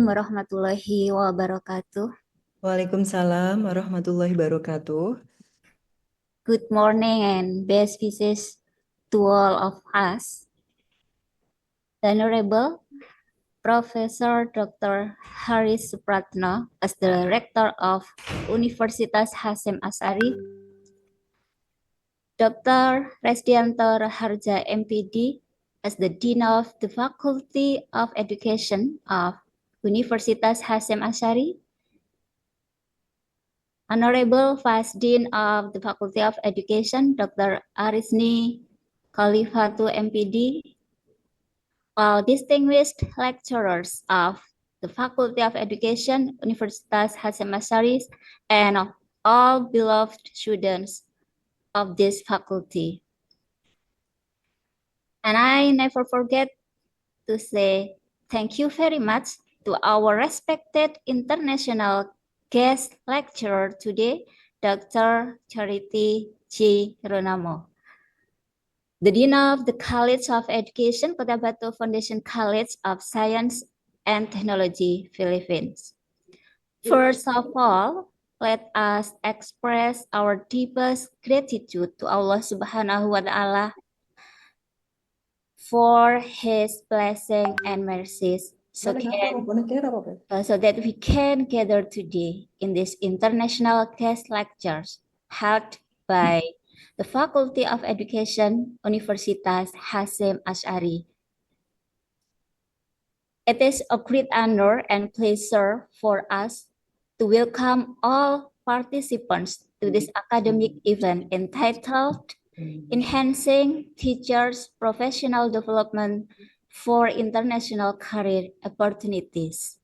Warahmatullahi wabarakatuh. Waalaikumsalam warahmatullahi wabarakatuh. Good morning and best wishes to all of us. The Honorable Professor Dr. Haris Supratno as the Rector of Universitas Hasyim Asy'ari, Dr. Resdianto Raharja MPD as the Dean of the Faculty of Education of Universitas Hasyim Asy'ari, Honorable Vice Dean of the Faculty of Education, Dr. Arisni Khalifatu MPD, all distinguished lecturers of the Faculty of Education, Universitas Hasyim Asy'ari, and all beloved students of this faculty. And I never forget to say thank you very much to our respected international guest lecturer today, Dr. Charity Girolamo, the Dean of the College of Education, Kota Batu Foundation College of Science and Technology, Philippines. First of all, let us express our deepest gratitude to Allah Subhanahu wa Ta'ala for His blessing and mercies so that we can gather today in this international guest lectures held by the Faculty of Education, Universitas Hasyim Asy'ari. It is a great honor and pleasure for us to welcome all participants to this academic event entitled Enhancing Teachers' Professional Development for International Career Opportunities.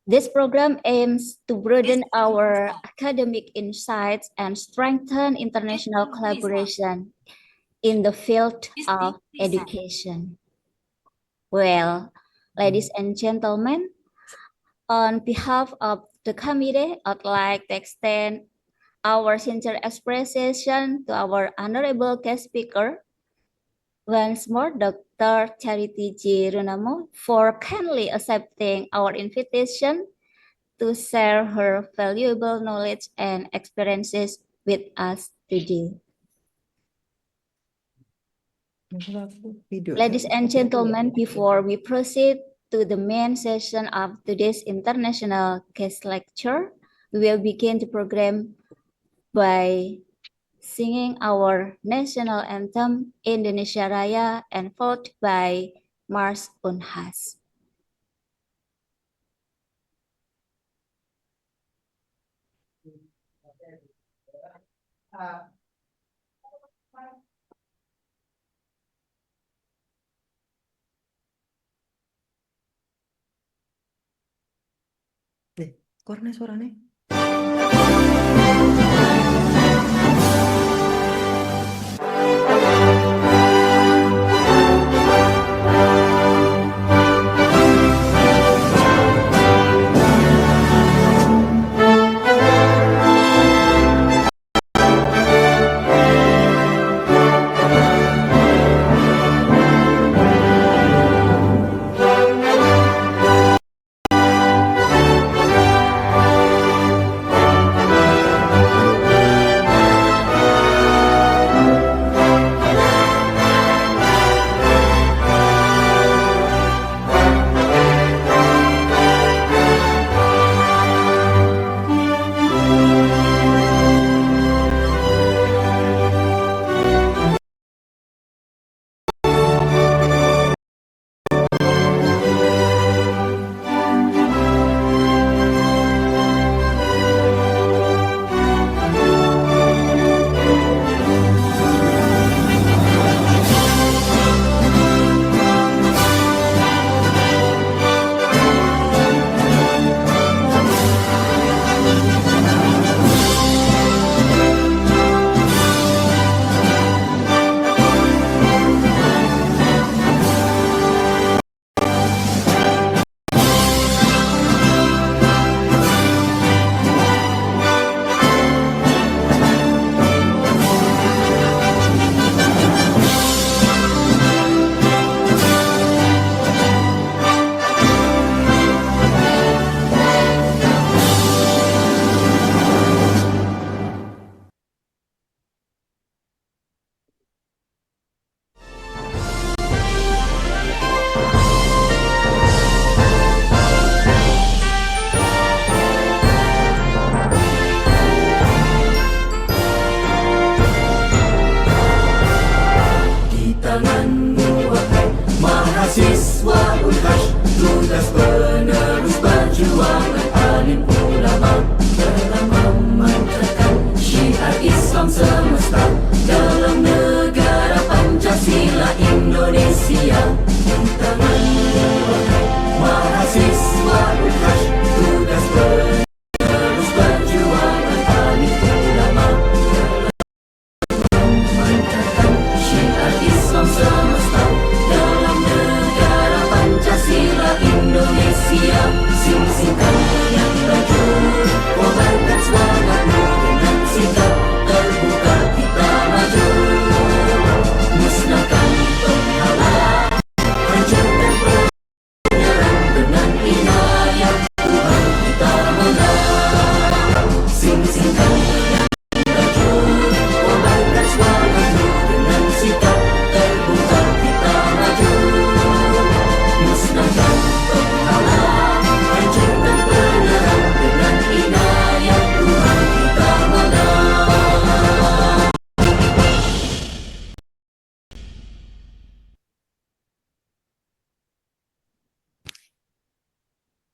This program aims to broaden our academic insights and strengthen international collaboration in the field of education. Well, ladies and gentlemen, on behalf of the committee, I'd like to extend our sincere appreciation to our honorable guest speaker, once more, Dr. Charity Girolamo, for kindly accepting our invitation to share her valuable knowledge and experiences with us today. Ladies and gentlemen, before we proceed to the main session of today's international guest lecture, we will begin the program by singing our national anthem, Indonesia Raya, and followed by Mars Unhas. Korne suaranya.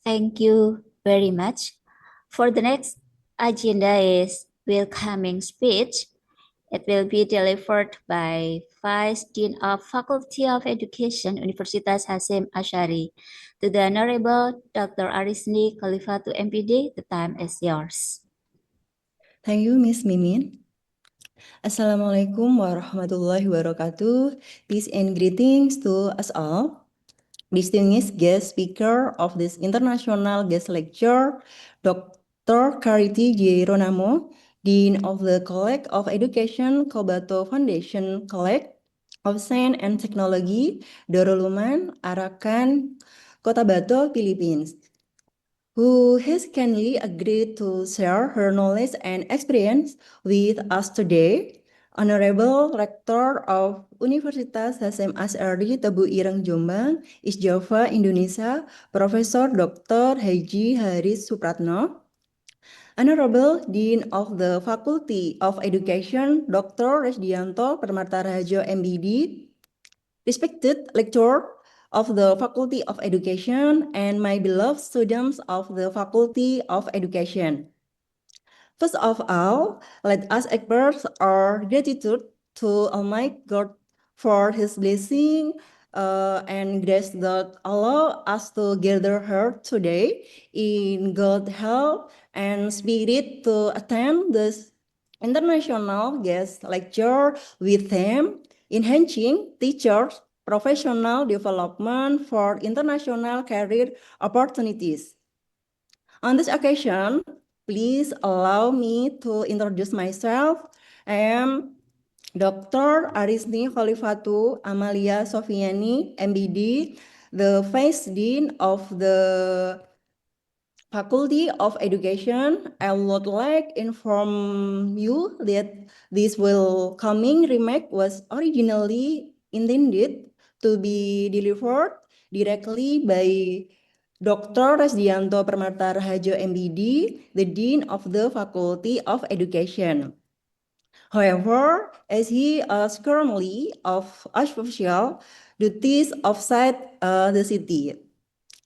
Thank you very much. For the next agenda is welcoming speech. It will be delivered by Vice Dean of Faculty of Education, Universitas Hasyim Asy'ari. To the Honorable Dr. Arisni Khalifatu MPD, the time is yours. Thank you, Miss Mimin. Assalamualaikum warahmatullahi wabarakatuh. Peace and greetings to us all. Distinguished guest speaker of this international guest lecture, Dr. Kariti Gironamo, Dean of the College of Education, Kobato Foundation College of Science and Technology, Darul Arakan, Kota Batu, Philippines, who has kindly agreed to share her knowledge and experience with us today. Honorable Rector of Universitas Hasyim Asy'ari Tebu Ireng Jombang, East Java, Indonesia, Profesor Dr. Haji Haris Supratno. Honorable Dean of the Faculty of Education, Dr. Resdianto Permata Raharjo MBD. Respected lecturer of the Faculty of Education and my beloved students of the Faculty of Education. First of all, let us express our gratitude to Almighty God for His blessing and grace that allow us to gather here today in God's help and spirit to attend this international guest lecture with them, enhancing teachers' professional development for international career opportunities. On this occasion, please allow me to introduce myself. I am Dr. Arisni Khalifatu Amalia Sofiani, MBD, the Vice Dean of the Faculty of Education. I would like inform you that this welcoming remark was originally intended to be delivered directly by Dr. Resdianto Permata Raharjo MBD, the Dean of the Faculty of Education. However, as he is currently of official duties outside the city,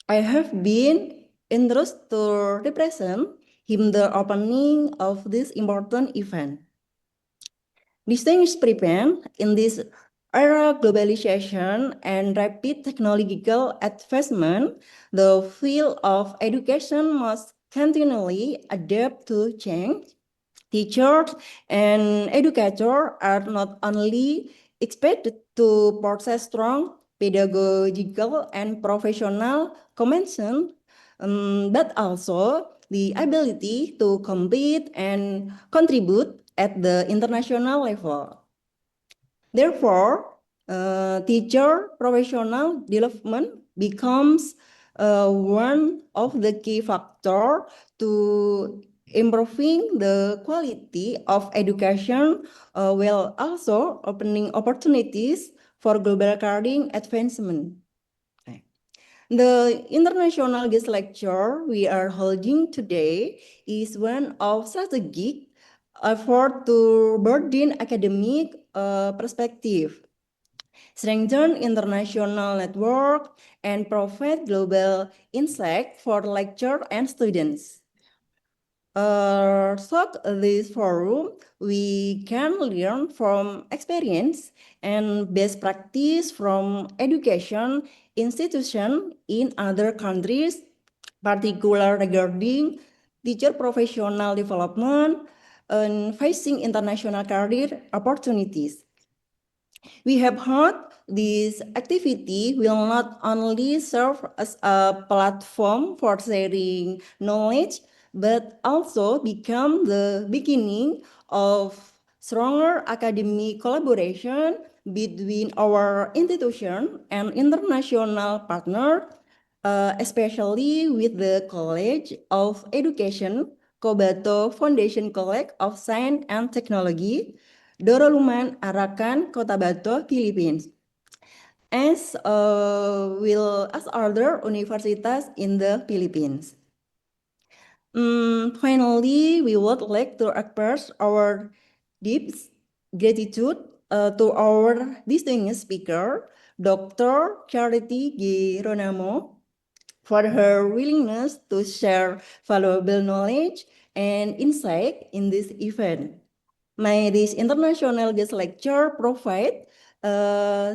I have been entrusted to represent him the opening of this important event. Distinguished participants, in this era globalization and rapid technological advancement, the field of education must continually adapt to change. Teachers and educators are not only expected to possess strong pedagogical and professional competence, but also the ability to compete and contribute at the international level. Therefore, teacher professional development becomes one of the key factors to improving the quality of education while also opening opportunities for global career advancement. The international guest lecture we are holding today is one of strategic effort to broaden academic perspective, strengthen international network, and provide global insight for lecturer and students. Through this forum, we can learn from experience and best practice from education institutions in other countries, particularly regarding teacher professional development and facing international career opportunities. We have heard this activity will not only serve as a platform for sharing knowledge, but also become the beginning of stronger academic collaboration between our institution and international partners, especially with the College of Education, Kobato Foundation College of Science and Technology, Darul Arakan, Kota Batu, Philippines, as other universities in the Philippines. Finally, we would like to express our deep gratitude to our distinguished speaker, Dr. Charity Gironamo, for her willingness to share valuable knowledge and insight in this event. May this international guest lecture provide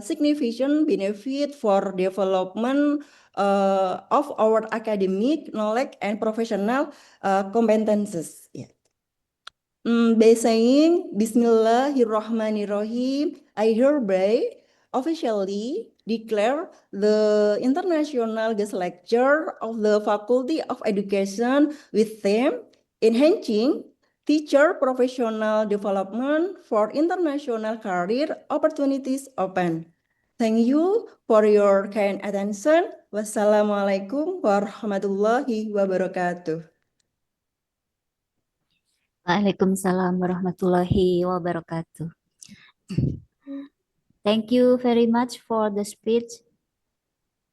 significant benefit for development of our academic knowledge and professional competences. Yeah. By saying Bismillahirrahmanirrahim, I hereby officially declare the International Guest Lecture of the Faculty of Education with theme Enhancing Teacher Professional Development for International Career Opportunities Open. Thank you for your kind attention. Wassalamualaikum warahmatullahi wabarakatuh. Waalaikumsalam warahmatullahi wabarakatuh. Thank you very much for the speech,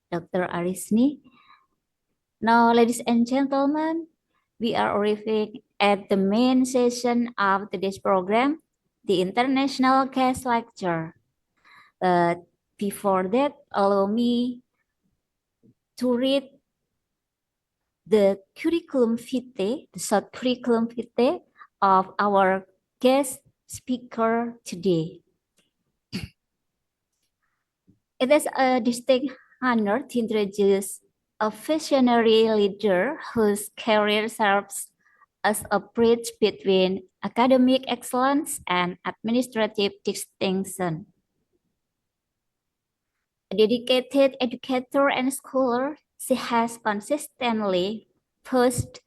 Dr. Arisni. Now, ladies and gentlemen, we are arriving at the main session of today's program, the International Guest Lecture. But before that, allow me to read the curriculum vitae, the short curriculum vitae of our guest speaker today. It is a distinct honor to introduce a visionary leader whose career serves as a bridge between academic excellence and administrative distinction. A dedicated educator and scholar, she has consistently pushed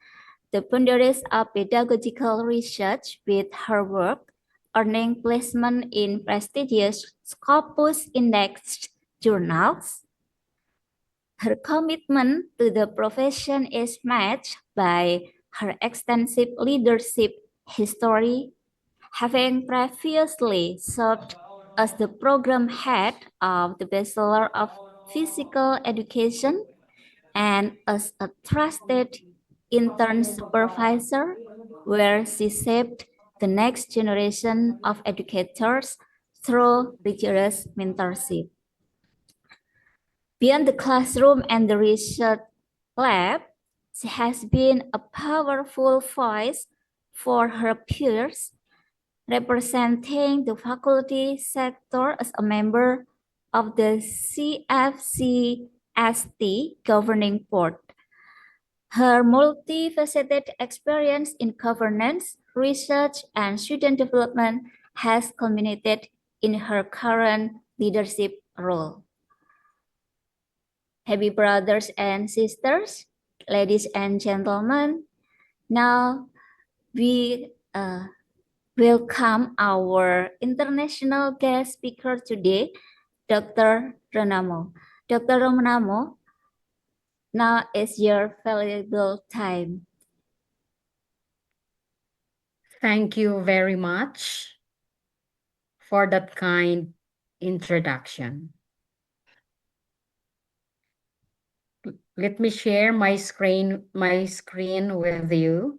the boundaries of pedagogical research with her work, earning placement in prestigious Scopus indexed journals. Her commitment to the profession is matched by her extensive leadership history, having previously served as the program head of the Bachelor of Physical Education and as a trusted intern supervisor, where she shaped the next generation of educators through rigorous mentorship. Beyond the classroom and the research lab, she has been a powerful voice for her peers, representing the faculty sector as a member of the CFCST governing board. Her multifaceted experience in governance, research, and student development has culminated in her current leadership role. Happy brothers and sisters, ladies and gentlemen, now we welcome our international guest speaker today, Dr. Renamo. Dr. Renamo, now is your valuable time. Thank you very much for that kind introduction. Let me share my screen with you.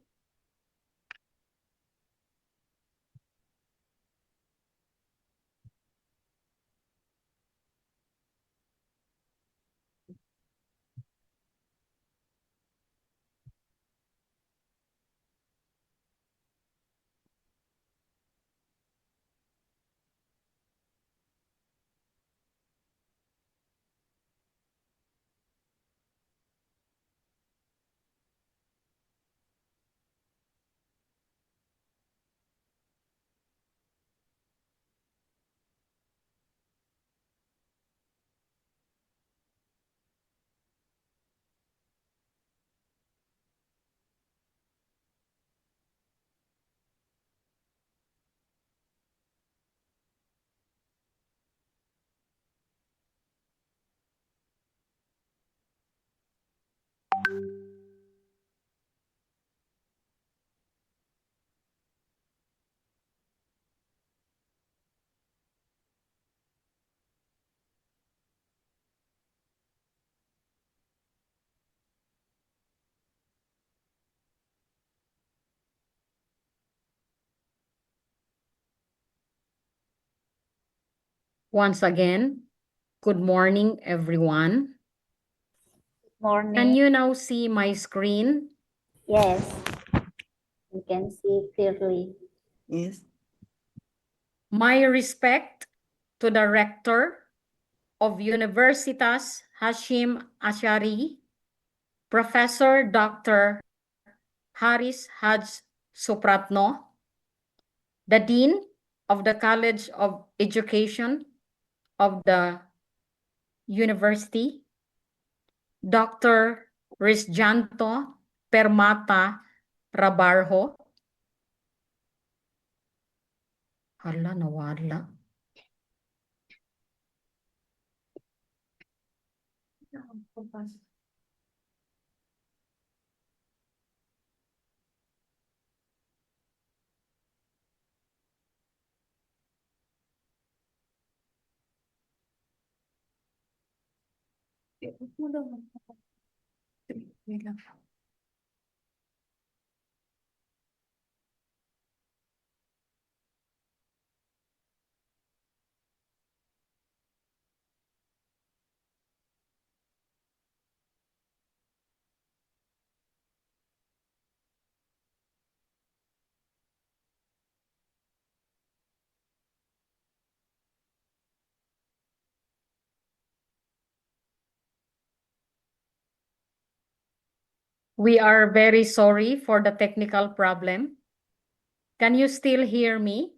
Once again, good morning, everyone. Morning. Can you now see my screen? Yes, you can see clearly. Yes. My respect to the rector of Universitas Hashim Ashari, Professor Dr. Haris Haj Supratno, the Dean of the College of Education of the University, Dr. Risjanto Permata Rabarho. Hala, nawala. We are very sorry for the technical problem. Can you still hear me?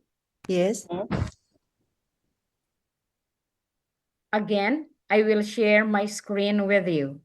Yes. Again, I will share my screen with you.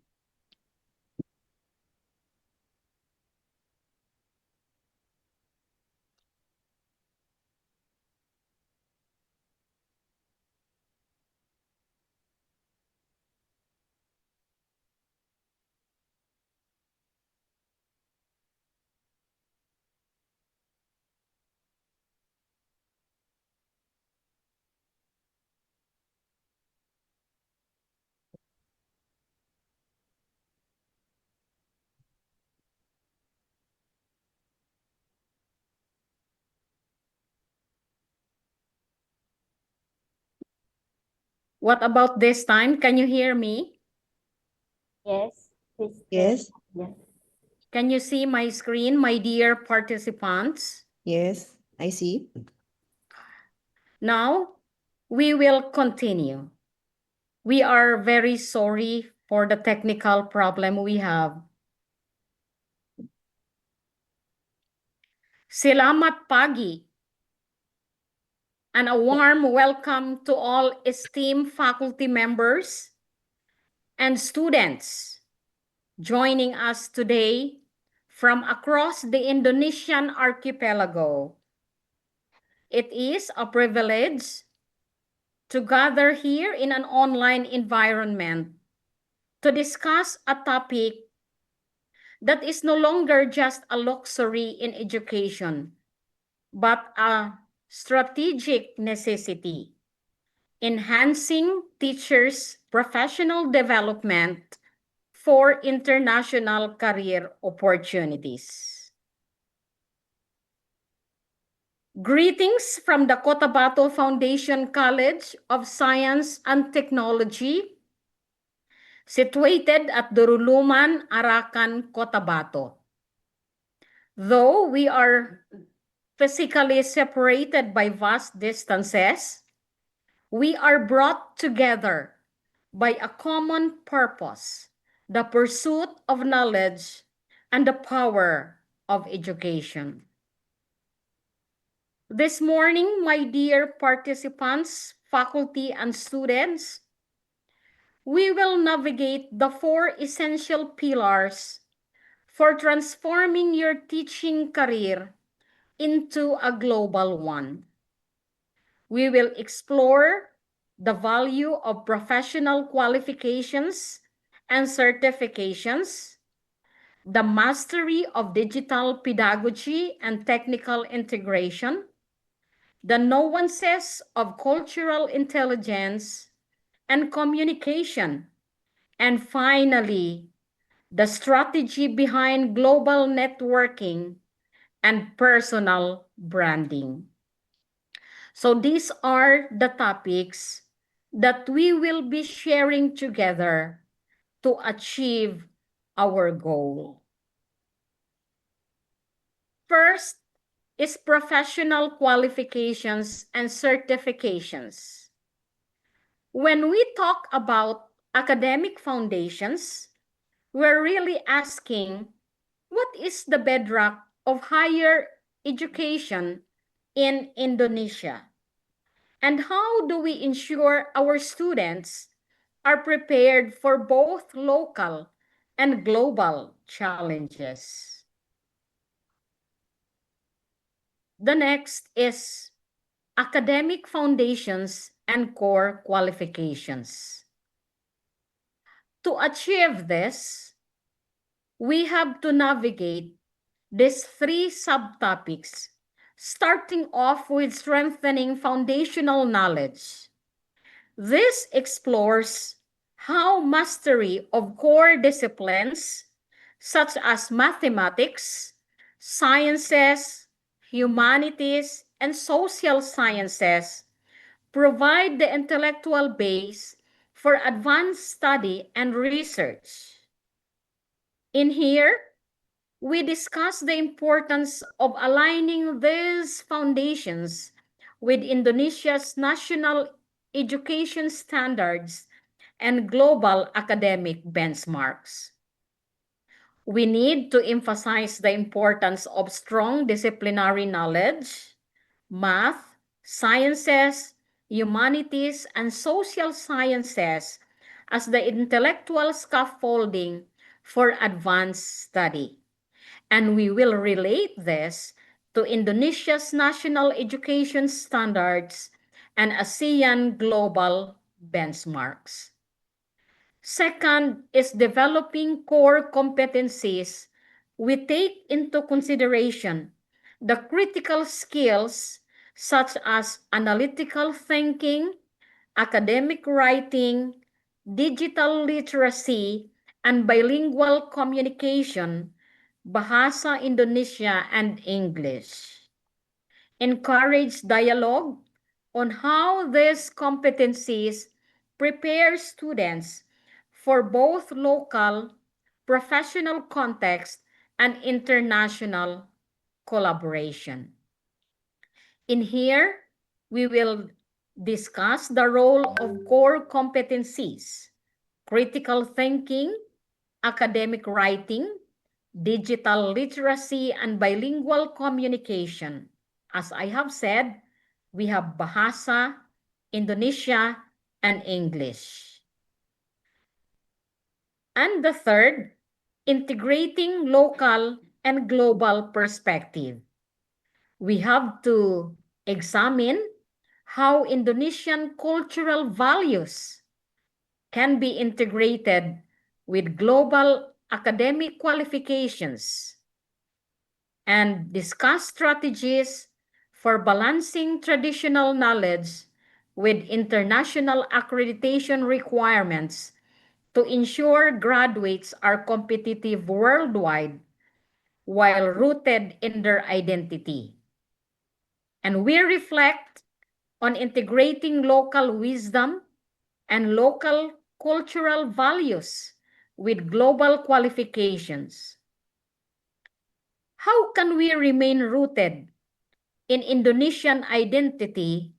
What about this time? Can you hear me? Yes, please. Yes. Yes. Can you see my screen, my dear participants? Yes. I see. Now, we will continue. We are very sorry for the technical problem we have. Selamat pagi and a warm welcome to all esteemed faculty members and students joining us today from across the Indonesian archipelago. It is a privilege to gather here in an online environment to discuss a topic that is no longer just a luxury in education, but a strategic necessity, enhancing teachers' professional development for international career opportunities. Greetings from the Cotabato Foundation College of Science and Technology, situated at Duruluman, Arakan, Cotabato. Though we are physically separated by vast distances, we are brought together by a common purpose, the pursuit of knowledge and the power of education. This morning, my dear participants, faculty, and students, we will navigate the 4 essential pillars for transforming your teaching career into a global one. We will explore the value of professional qualifications and certifications, the mastery of digital pedagogy and technical integration, the nuances of cultural intelligence and communication, and finally, the strategy behind global networking and personal branding. So these are the topics that we will be sharing together to achieve our goal. First is professional qualifications and certifications. When we talk about academic foundations, we're really asking, what is the bedrock of higher education in Indonesia? And how do we ensure our students are prepared for both local and global challenges? The next is academic foundations and core qualifications. To achieve this, we have to navigate these three subtopics, starting off with strengthening foundational knowledge. This explores how mastery of core disciplines such as mathematics, sciences, humanities, and social sciences provide the intellectual base for advanced study and research. In here, we discuss the importance of aligning these foundations with Indonesia's national education standards and global academic benchmarks. We need to emphasize the importance of strong disciplinary knowledge, math, sciences, humanities, and social sciences as the intellectual scaffolding for advanced study. And we will relate this to Indonesia's national education standards and ASEAN global benchmarks. Second is developing core competencies. We take into consideration the critical skills such as analytical thinking, academic writing, digital literacy, and bilingual communication, Bahasa Indonesia and English. Encourage dialogue on how these competencies prepare students for both local, professional context, and international collaboration. In here, we will discuss the role of core competencies, critical thinking, academic writing, digital literacy, and bilingual communication. As I have said, we have Bahasa, Indonesia, and English. And the third, integrating local and global perspective. We have to examine how Indonesian cultural values can be integrated with global academic qualifications and discuss strategies for balancing traditional knowledge with international accreditation requirements to ensure graduates are competitive worldwide while rooted in their identity. And we reflect on integrating local wisdom and local cultural values with global qualifications. How can we remain rooted in Indonesian identity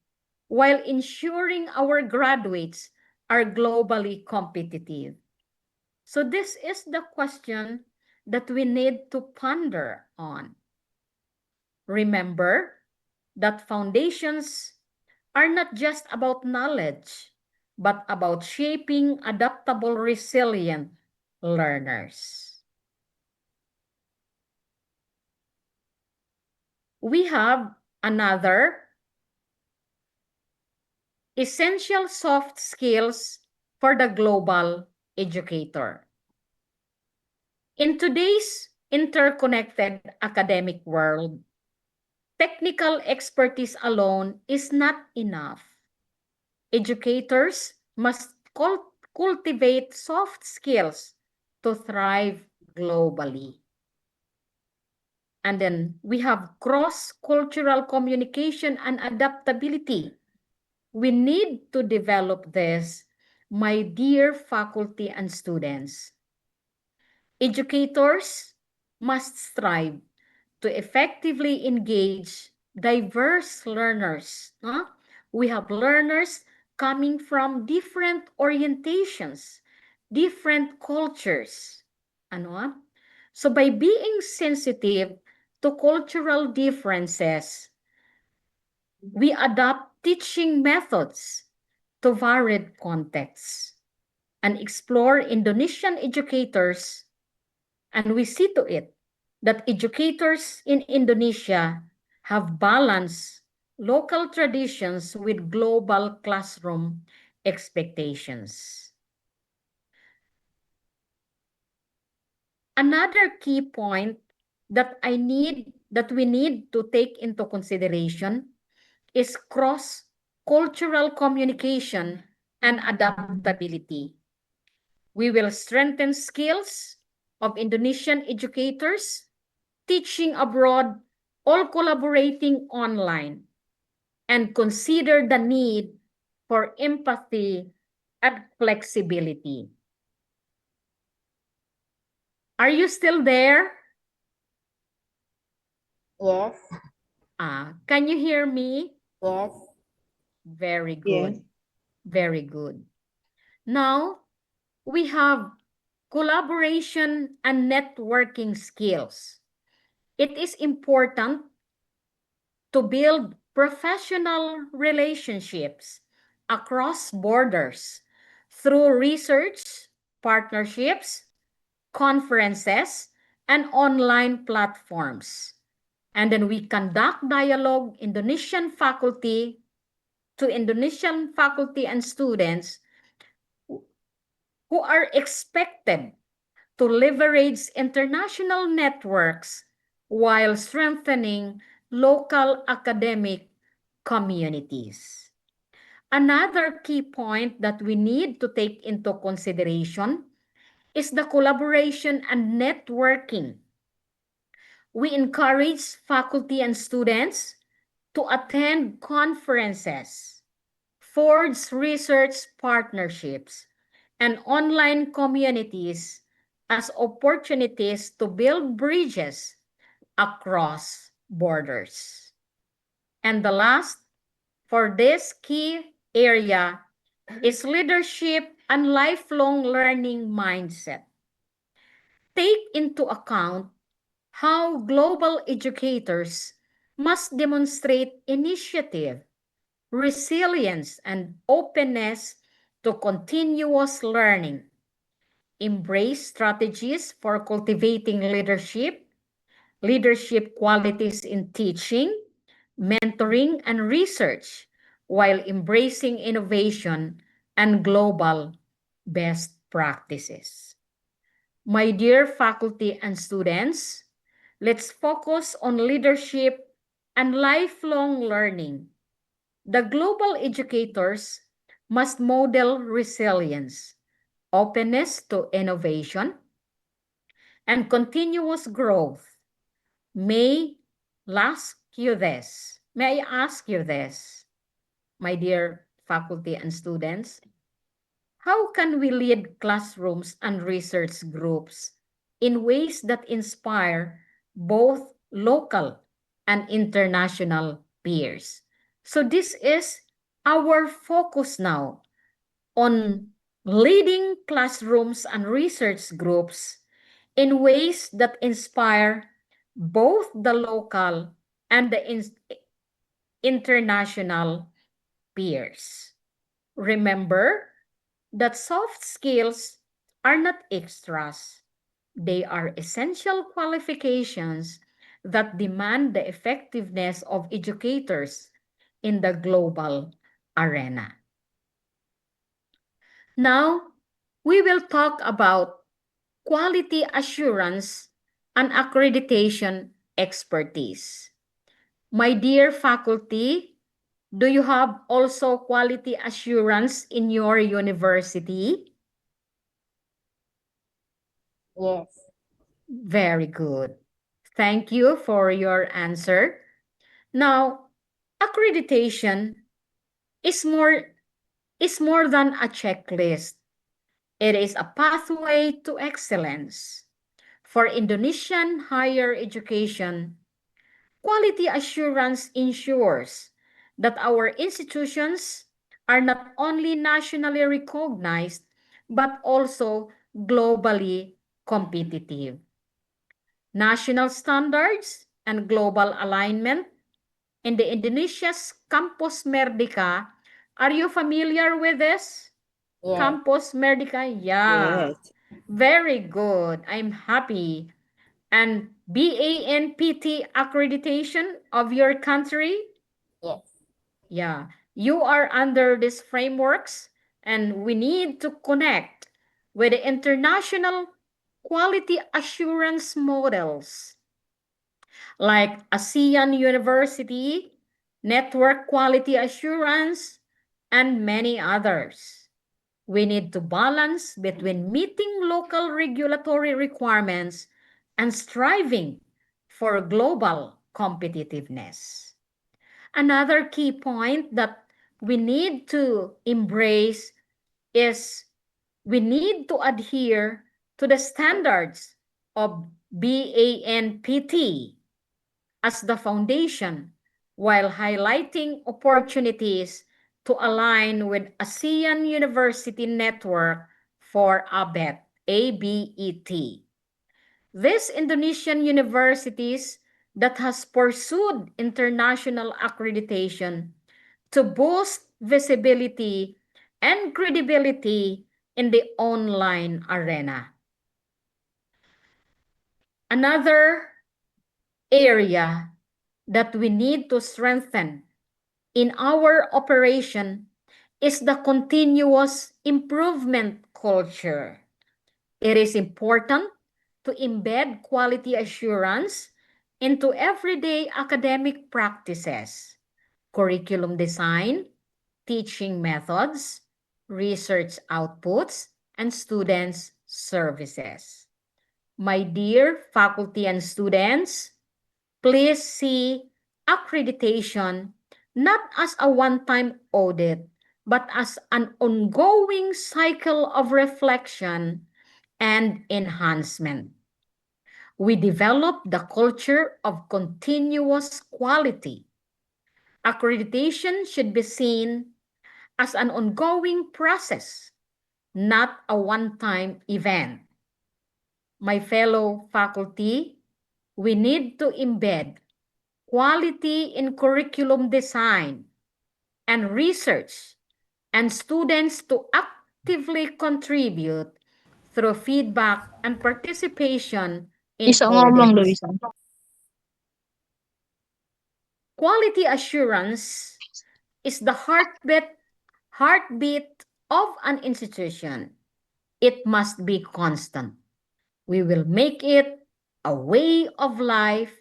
while ensuring our graduates are globally competitive? So this is the question that we need to ponder on. Remember that foundations are not just about knowledge, but about shaping adaptable, resilient learners. We have another essential soft skills for the global educator. In today's interconnected academic world, technical expertise alone is not enough. Educators must cultivate soft skills to thrive globally. And then we have cross-cultural communication and adaptability. We need to develop this My dear faculty and students, educators must strive to effectively engage diverse learners. We have learners coming from different orientations, different cultures. So by being sensitive to cultural differences, we adopt teaching methods to varied contexts and explore Indonesian educators, and we see to it that educators in Indonesia have balanced local traditions with global classroom expectations. Another key point that we need to take into consideration is cross-cultural communication and adaptability. We will strengthen skills of Indonesian educators teaching abroad, all collaborating online, and consider the need for empathy and flexibility. Are you still there? Yes. Can you hear me? Yes. Very Yes. good. Very good. Now, we have collaboration and networking skills. It is important to build professional relationships across borders through research, partnerships, conferences, and online platforms. And then we conduct dialogue Indonesian faculty to Indonesian faculty and students who are expected to leverage international networks while strengthening local academic communities. Another key point that we need to take into consideration is the collaboration and networking. We encourage faculty and students to attend conferences, forge research partnerships, and online communities as opportunities to build bridges across borders. And the last for this key area is leadership and lifelong learning mindset. Take into account how global educators must demonstrate initiative, resilience, and openness to continuous learning. Embrace strategies for cultivating leadership qualities in teaching, mentoring, and research, while embracing innovation and global best practices. My dear faculty and students, let's focus on leadership and lifelong learning. The global educators must model resilience, openness to innovation, and continuous growth. May I ask you this, my dear faculty and students? How can we lead classrooms and research groups in ways that inspire both local and international peers? So this is our focus now on leading classrooms and research groups in ways that inspire both the local and the international peers. Remember that soft skills are not extras. They are essential qualifications that demand the effectiveness of educators in the global arena. Now, we will talk about quality assurance and accreditation expertise. My dear faculty, do you have also quality assurance in your university? Yes. Very good. Thank you for your answer. Now, accreditation is more is more than a checklist. It is a pathway to excellence. For Indonesian higher education, quality assurance ensures that our institutions are not only nationally recognized, but also globally competitive. National standards and global alignment in the Indonesia's Campus Merdeka. Are you familiar with this? Yes. Campus Merdeka? Yeah. Yes. Very good. I'm happy. And BANPT accreditation of your country? Yes. Yeah. You are under these frameworks, and we need to connect with the international quality assurance models like ASEAN University, Network Quality Assurance, and many others. We need to balance between meeting local regulatory requirements and striving for global competitiveness. Another key point that we need to embrace is we need to adhere to the standards of BANPT as the foundation while highlighting opportunities to align with ASEAN University Network for ABET, ABET. These Indonesian universities that has pursued international accreditation to boost visibility and credibility in the online arena. Another area that we need to strengthen in our operation is the continuous improvement culture. It is important to embed quality assurance into everyday academic practices, curriculum design, teaching methods, research outputs, and students' services. My dear faculty and students, please see accreditation not as a one-time audit, but as an ongoing cycle of reflection and enhancement. We develop the culture of continuous quality. Accreditation should be seen as an ongoing process, not a one-time event. My fellow faculty, we need to embed quality in curriculum design and research, and students to actively contribute through feedback and participation in Bisa ngomong audits. Luisa. Quality assurance is the heartbeat of an institution. It must be constant. We will make it a way of life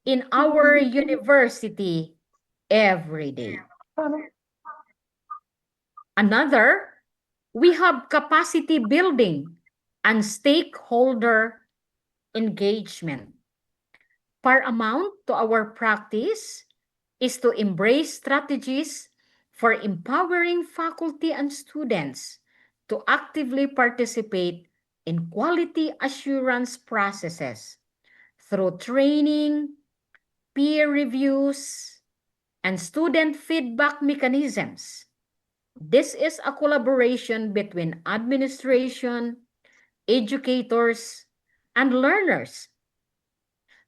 in our university every day. Another, we have capacity building and stakeholder engagement. Paramount to our practice is to embrace strategies for empowering faculty and students to actively participate in quality assurance processes through training, peer reviews, and student feedback mechanisms. This is a collaboration between administration, educators, and learners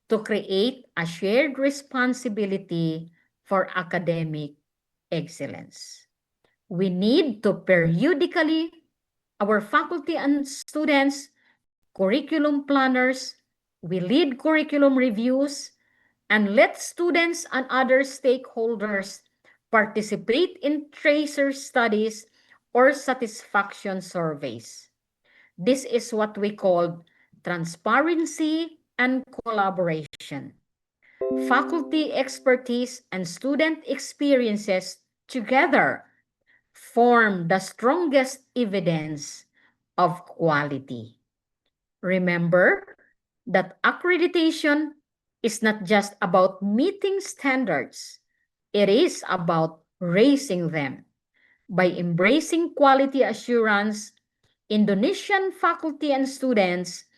to create a shared responsibility for academic excellence. We need to periodically, our faculty and students, curriculum planners, we lead curriculum reviews, and let students and other stakeholders participate in tracer studies or satisfaction surveys. This is what we call transparency and collaboration. Faculty expertise and student experiences together form the strongest evidence of quality. Remember that accreditation is not just about meeting standards, it is about raising them. By embracing quality assurance, Indonesian faculty and students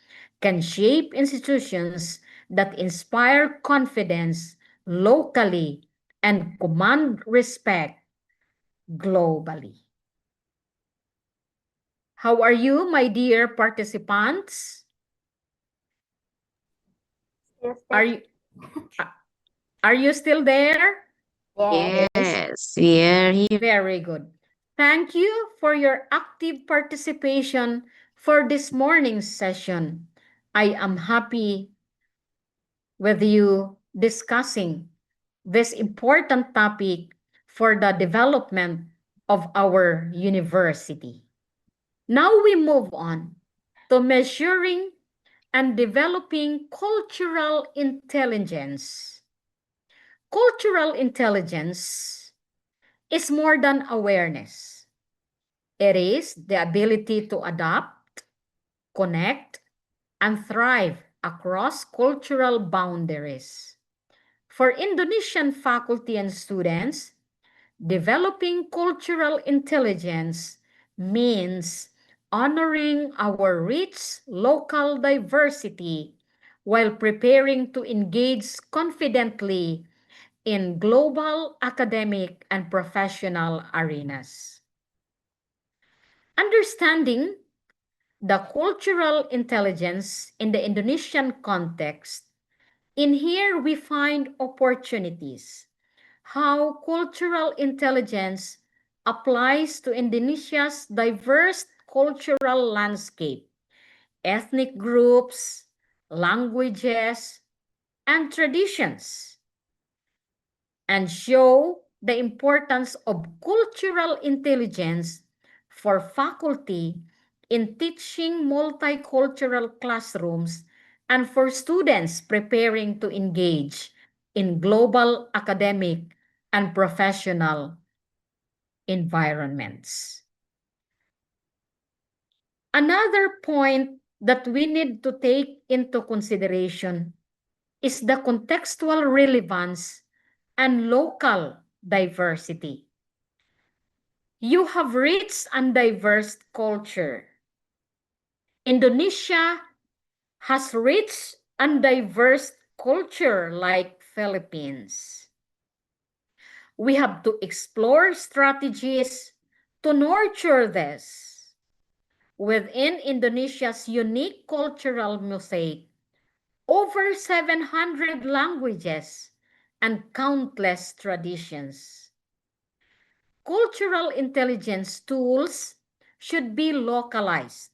can shape institutions that inspire confidence locally and command respect globally. How are you, my dear participants? Yes, Are you still there? yes. Yes, we are here. Very good. Thank you for your active participation for this morning's session. I am happy with you discussing this important topic for the development of our university. Now we move on to measuring and developing cultural intelligence. Cultural intelligence is more than awareness. It is the ability to adapt, connect, and thrive across cultural boundaries. For Indonesian faculty and students, developing cultural intelligence means honoring our rich local diversity while preparing to engage confidently in global academic and professional arenas. Understanding the cultural intelligence in the Indonesian context, in here we find opportunities. How cultural intelligence applies to Indonesia's diverse cultural landscape, ethnic groups, languages, and traditions, and show the importance of cultural intelligence for faculty in teaching multicultural classrooms and for students preparing to engage in global academic and professional environments. Another point that we need to take into consideration is the contextual relevance and local diversity. You have rich and diverse culture. Indonesia has rich and diverse culture like Philippines. We have to explore strategies to nurture this. Within Indonesia's unique cultural mosaic, over 700 languages and countless traditions. Cultural intelligence tools should be localized,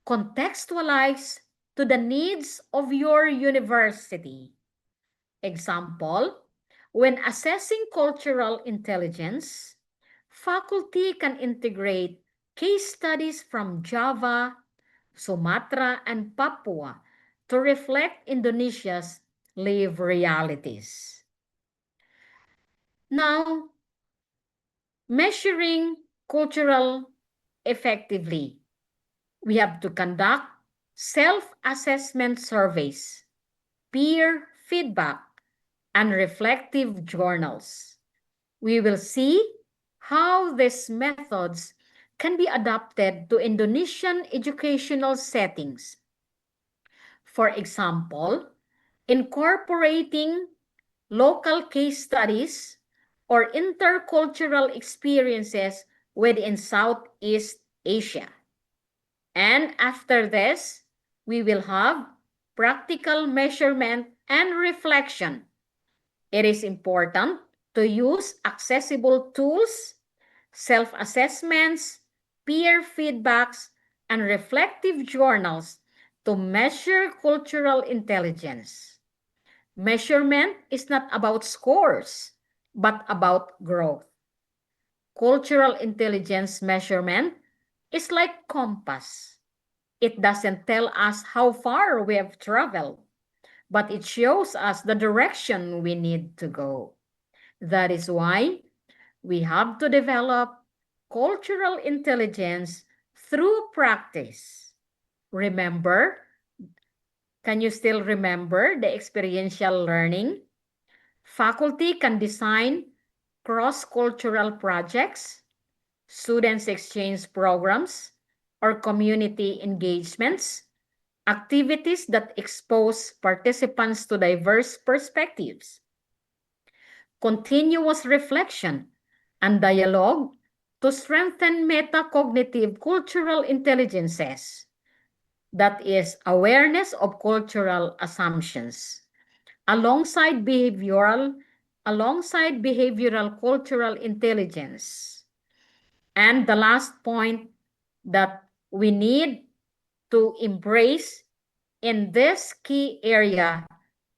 contextualized to the needs of your university. Example, when assessing cultural intelligence, faculty can integrate case studies from Java, Sumatra, and Papua to reflect Indonesia's lived realities. Now, measuring cultural effectively, we have to conduct self-assessment surveys, peer feedback, and reflective journals. We will see how these methods can be adapted to Indonesian educational settings. For example, incorporating local case studies or intercultural experiences within Southeast Asia. And after this, we will have practical measurement and reflection. It is important to use accessible tools, self-assessments, peer feedbacks, and reflective journals to measure cultural intelligence. Measurement is not about scores, but about growth. Cultural intelligence measurement is like compass. It doesn't tell us how far we have traveled, but it shows us the direction we need to go. That is why we have to develop cultural intelligence through practice. Remember, can you still remember the experiential learning? Faculty can design cross-cultural projects. students exchange programs, or community engagements, activities that expose participants to diverse perspectives. Continuous reflection and dialogue to strengthen metacognitive cultural intelligences, that is, awareness of cultural assumptions, alongside behavioral cultural intelligence. And the last point that we need to embrace in this key area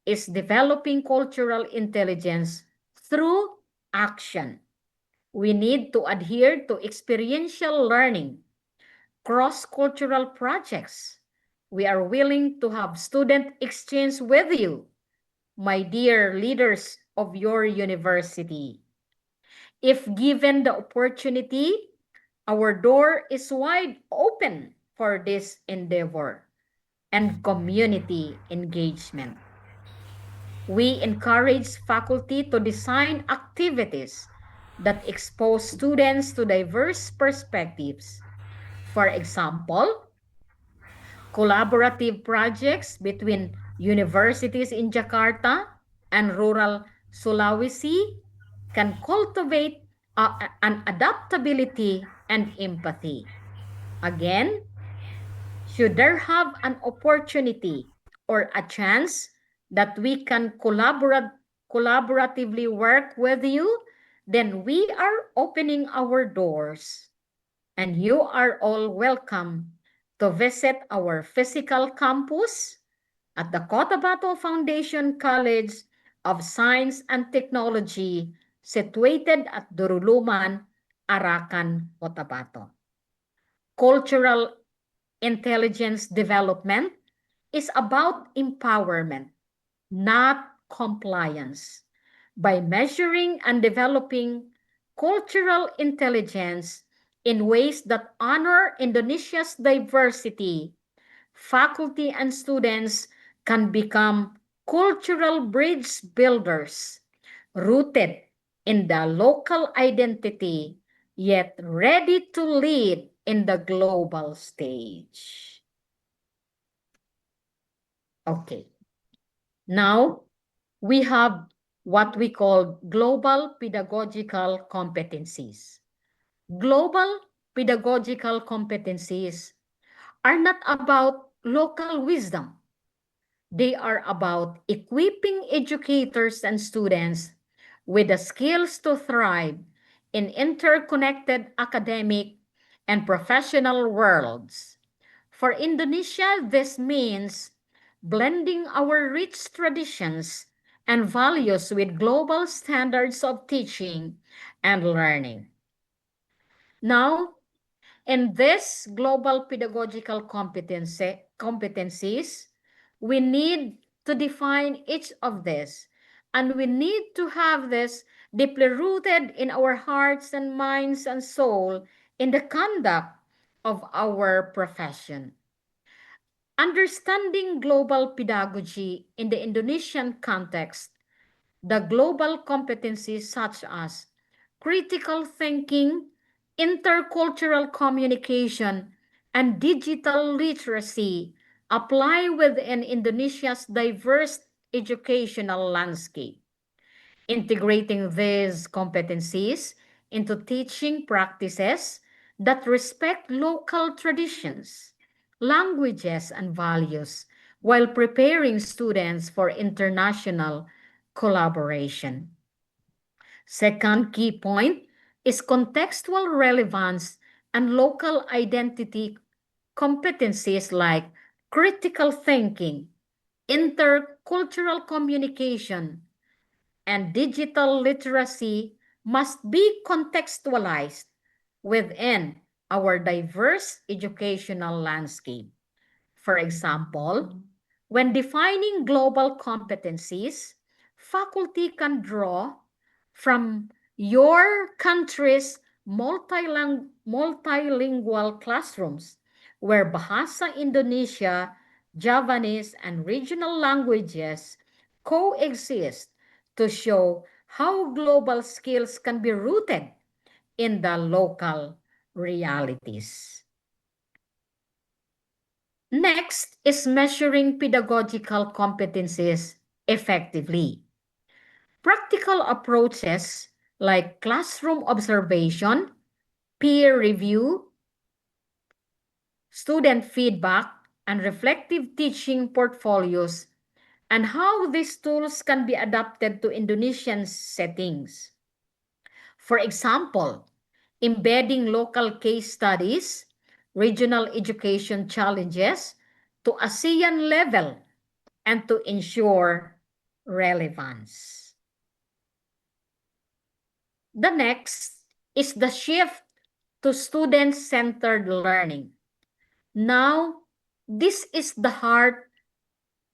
is developing cultural intelligence through action. We need to adhere to experiential learning, cross-cultural projects. We are willing to have student exchange with you, my dear leaders of your university. If given the opportunity, our door is wide open for this endeavor and community engagement. We encourage faculty to design activities that expose students to diverse perspectives. For example, collaborative projects between universities in Jakarta and rural Sulawesi can cultivate an adaptability and empathy. Again, should there have an opportunity or a chance that we can collaboratively work with you, then we are opening our doors, and you are all welcome to visit our physical campus at the Cotabato Foundation College of Science and Technology, situated at Duruluman, Arakan, Cotabato. Cultural intelligence development is about empowerment, not compliance. By measuring and developing cultural intelligence in ways that honor Indonesia's diversity, faculty and students can become cultural bridge builders, rooted in the local identity, yet ready to lead in the global stage. Okay. Now, we have what we call global pedagogical competencies. Global pedagogical competencies are not about local wisdom. They are about equipping educators and students with the skills to thrive in interconnected academic and professional worlds. For Indonesia, this means blending our rich traditions and values with global standards of teaching and learning. Now, in this global pedagogical competencies, we need to define each of this, and we need to have this deeply rooted in our hearts and minds and soul in the conduct of our profession. Understanding global pedagogy in the Indonesian context, the global competencies such as critical thinking, intercultural communication, and digital literacy apply within Indonesia's diverse educational landscape. Integrating these competencies into teaching practices that respect local traditions, languages, and values while preparing students for international collaboration. Second key point is contextual relevance and local identity competencies like critical thinking, intercultural communication, and digital literacy must be contextualized within our diverse educational landscape. For example, when defining global competencies, faculty can draw from your country's multilingual classrooms, where Bahasa Indonesia, Javanese, and regional languages coexist to show how global skills can be rooted in the local realities. Next is measuring pedagogical competencies effectively. Practical approaches like classroom observation, peer review, student feedback, and reflective teaching portfolios, and how these tools can be adapted to Indonesian settings. For example, embedding local case studies, regional education challenges to ASEAN level, and to ensure relevance. The next is the shift to student-centered learning. Now, this is the heart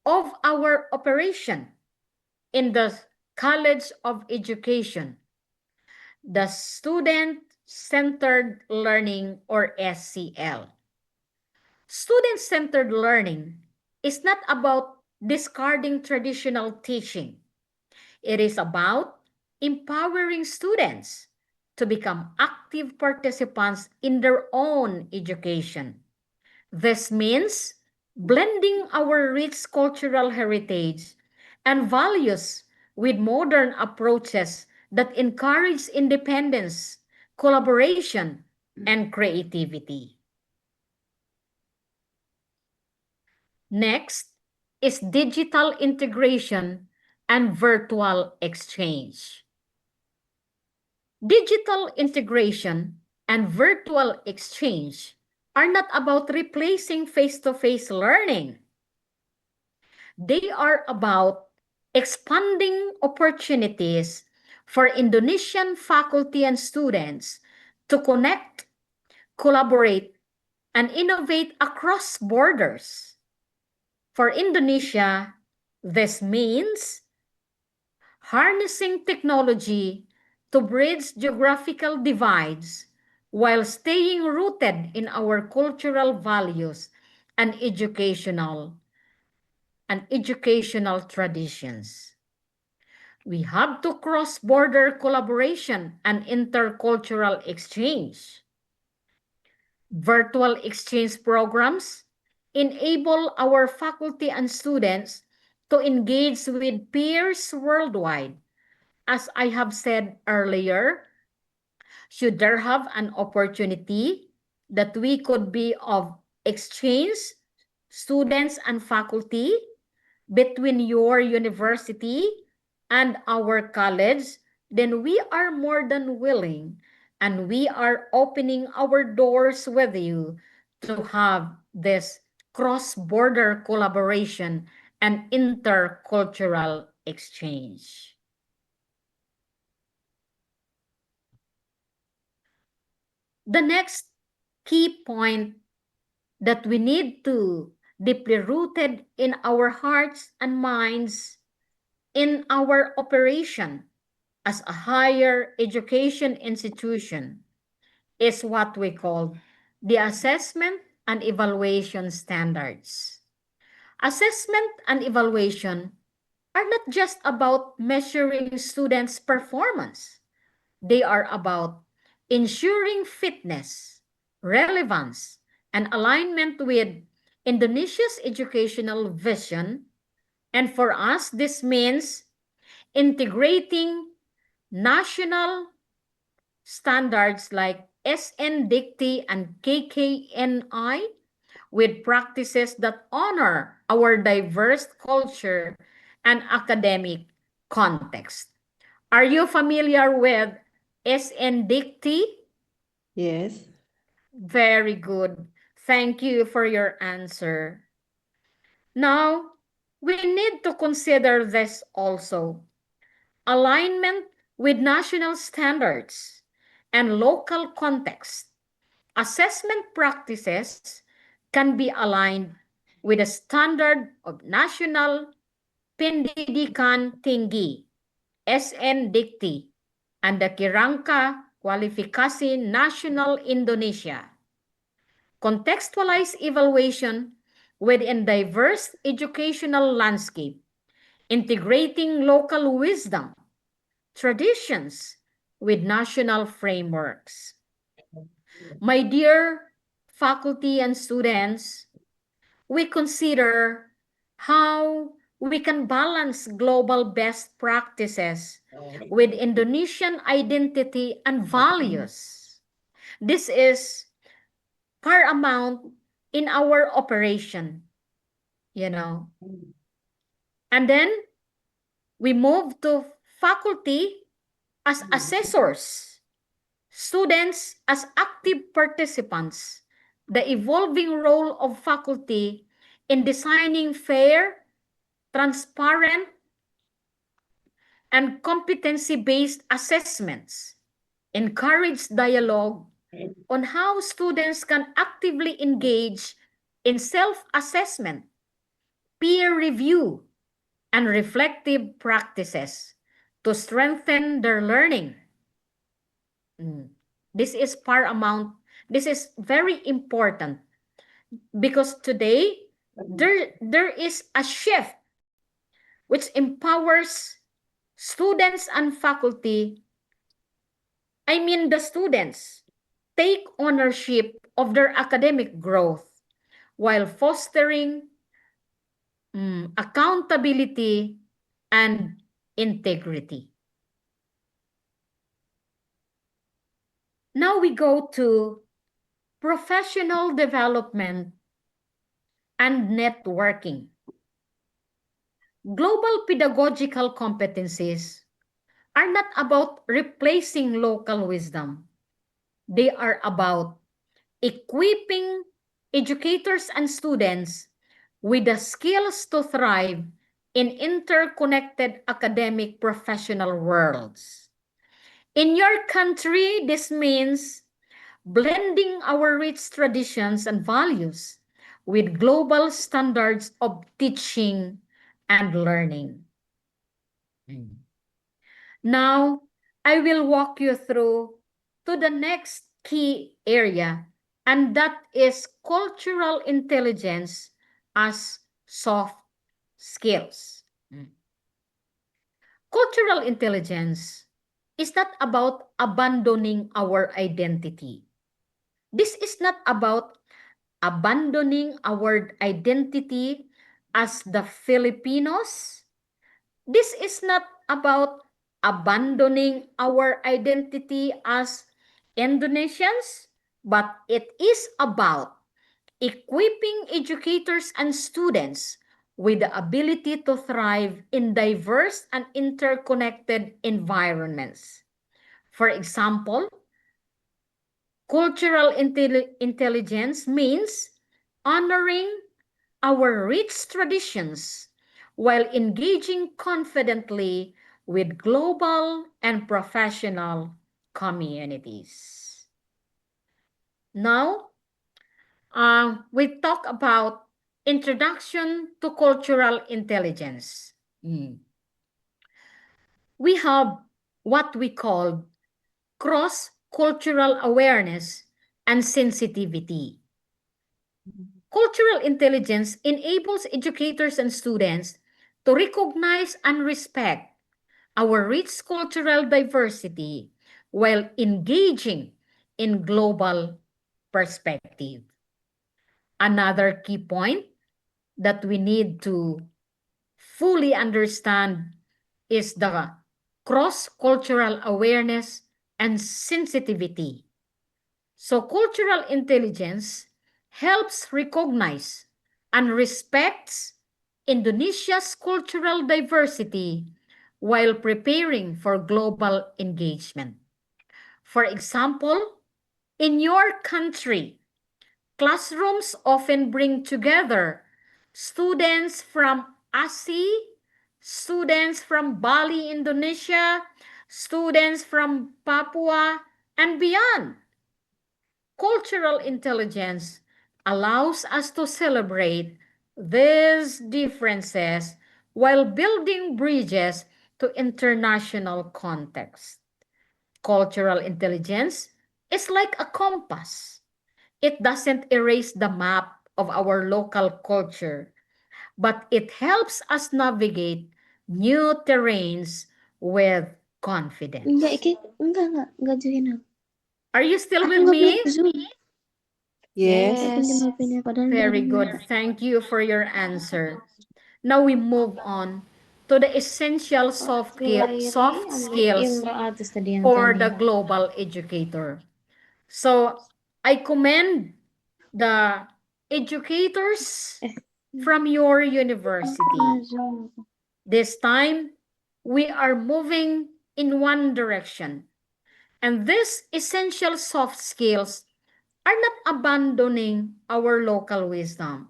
of our operation in the College of Education, the Student-Centered Learning, or SCL. Student-centered learning is not about discarding traditional teaching. It is about empowering students to become active participants in their own education. This means blending our rich cultural heritage and values with modern approaches that encourage independence, collaboration, and creativity. Next is digital integration and virtual exchange. Digital integration and virtual exchange are not about replacing face-to-face learning. They are about expanding opportunities for Indonesian faculty and students to connect, collaborate, and innovate across borders. For Indonesia, this means harnessing technology to bridge geographical divides while staying rooted in our cultural values and educational traditions. We have to cross-border collaboration and intercultural exchange. Virtual exchange programs enable our faculty and students to engage with peers worldwide. As I have said earlier, should there have an opportunity that we could be of exchange, students and faculty, between your university and our college, then we are more than willing, and we are opening our doors with you to have this cross-border collaboration and intercultural exchange. The next key point that we need to deeply rooted in our hearts and minds in our operation as a higher education institution is what we call the assessment and evaluation standards. Assessment and evaluation are not just about measuring students' performance. They are about ensuring fitness, relevance, and alignment with Indonesia's educational vision. And for us, this means integrating national standards like SN-DICTE and KKNI with practices that honor our diverse culture and academic context. Are you familiar with SN-DICTE? Yes. Very good. Thank you for your answer. Now, we need to consider this also. Alignment with national standards and local context. Assessment practices can be aligned with the standard of National Pendidikan Tinggi, SN-DICTE, and the Kerangka Kualifikasi Nasional Indonesia. Contextualize evaluation within diverse educational landscape, integrating local wisdom, traditions with national frameworks. My dear faculty and students, we consider how we can balance global best practices with Indonesian identity and values. This is paramount in our operation, you know. And then we move to faculty as assessors, students as active participants, the evolving role of faculty in designing fair, transparent, and competency-based assessments, encourage dialogue on how students can actively engage in self-assessment, peer review, and reflective practices to strengthen their learning. This is paramount. This is very important because today there is a shift which empowers students and faculty. I mean, the students take ownership of their academic growth while fostering accountability and integrity. Now we go to professional development and networking. Global pedagogical competencies are not about replacing local wisdom. They are about equipping educators and students with the skills to thrive in interconnected academic professional worlds. In your country, this means blending our rich traditions and values with global standards of teaching and learning. Now, I will walk you through to the next key area, and that is cultural intelligence as soft skills. Cultural intelligence is not about abandoning our identity. This is not about abandoning our identity as the Filipinos. This is not about abandoning our identity as Indonesians, but it is about equipping educators and students with the ability to thrive in diverse and interconnected environments. For example, cultural intelligence means honoring our rich traditions while engaging confidently with global and professional communities. Now, we talk about introduction to cultural intelligence. We have what we call cross-cultural awareness and sensitivity. Cultural intelligence enables educators and students to recognize and respect our rich cultural diversity while engaging in global perspective. Another key point that we need to fully understand is the cross-cultural awareness and sensitivity. So cultural intelligence helps recognize and respects Indonesia's cultural diversity while preparing for global engagement. For example, in your country, classrooms often bring together students from ASEAN, students from Bali, Indonesia, students from Papua, and beyond. Cultural intelligence allows us to celebrate these differences while building bridges to international context. Cultural intelligence is like a compass. It doesn't erase the map of our local culture, but it helps us navigate new terrains with confidence. Enggak join aku. Are you still with me? Yes. Very good. Thank you for your answer. Now we move on to the essential soft skills for the global educator. So I commend the educators from your university. This time, we are moving in one direction. And these essential soft skills are not abandoning our local wisdom,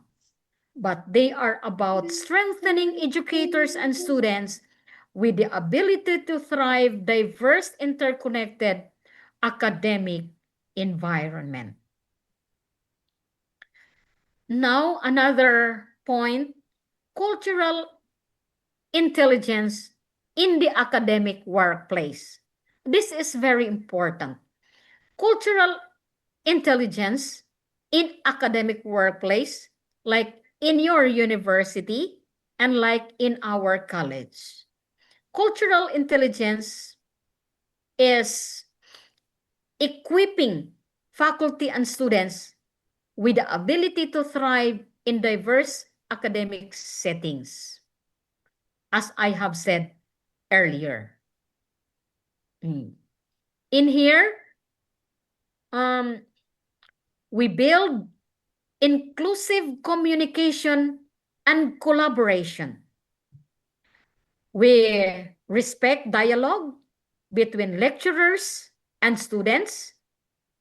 but they are about strengthening educators and students with the ability to thrive diverse, interconnected academic environment. Now, another point, cultural intelligence in the academic workplace. This is very important. Cultural intelligence in academic workplace, like in your university and like in our college. Cultural intelligence is equipping faculty and students with the ability to thrive in diverse academic settings, as I have said earlier. In here, we build inclusive communication and collaboration. We respect dialogue between lecturers and students,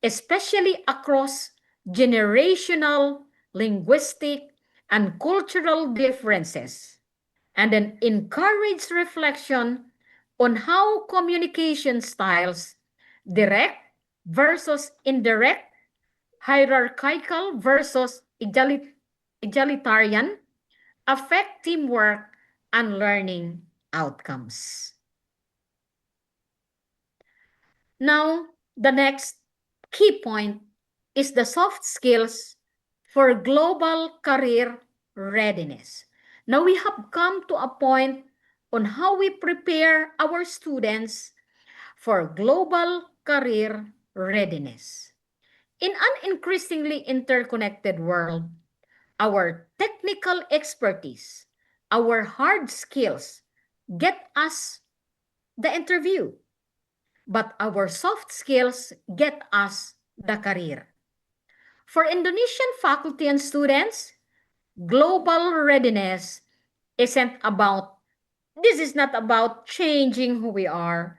especially across generational, linguistic, and cultural differences, and then encourage reflection on how communication styles, direct versus indirect, hierarchical versus egalitarian, affect teamwork and learning outcomes. Now, the next key point is the soft skills for global career readiness. Now, we have come to a point on how we prepare our students for global career readiness. In an increasingly interconnected world, our technical expertise, our hard skills get us the interview, but our soft skills get us the career. For Indonesian faculty and students, global readiness isn't about, this is not about changing who we are,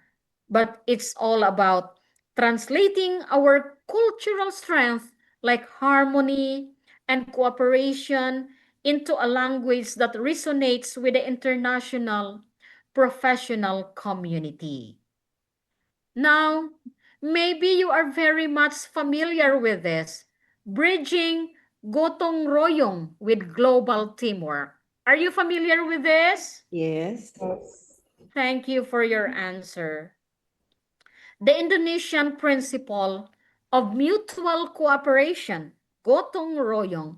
but it's all about translating our cultural strength like harmony and cooperation into a language that resonates with the international professional community. Now, maybe you are very much familiar with this, bridging gotong royong with global teamwork. Are you familiar with this? Yes. Thank you for your answer. The Indonesian principle of mutual cooperation, gotong royong,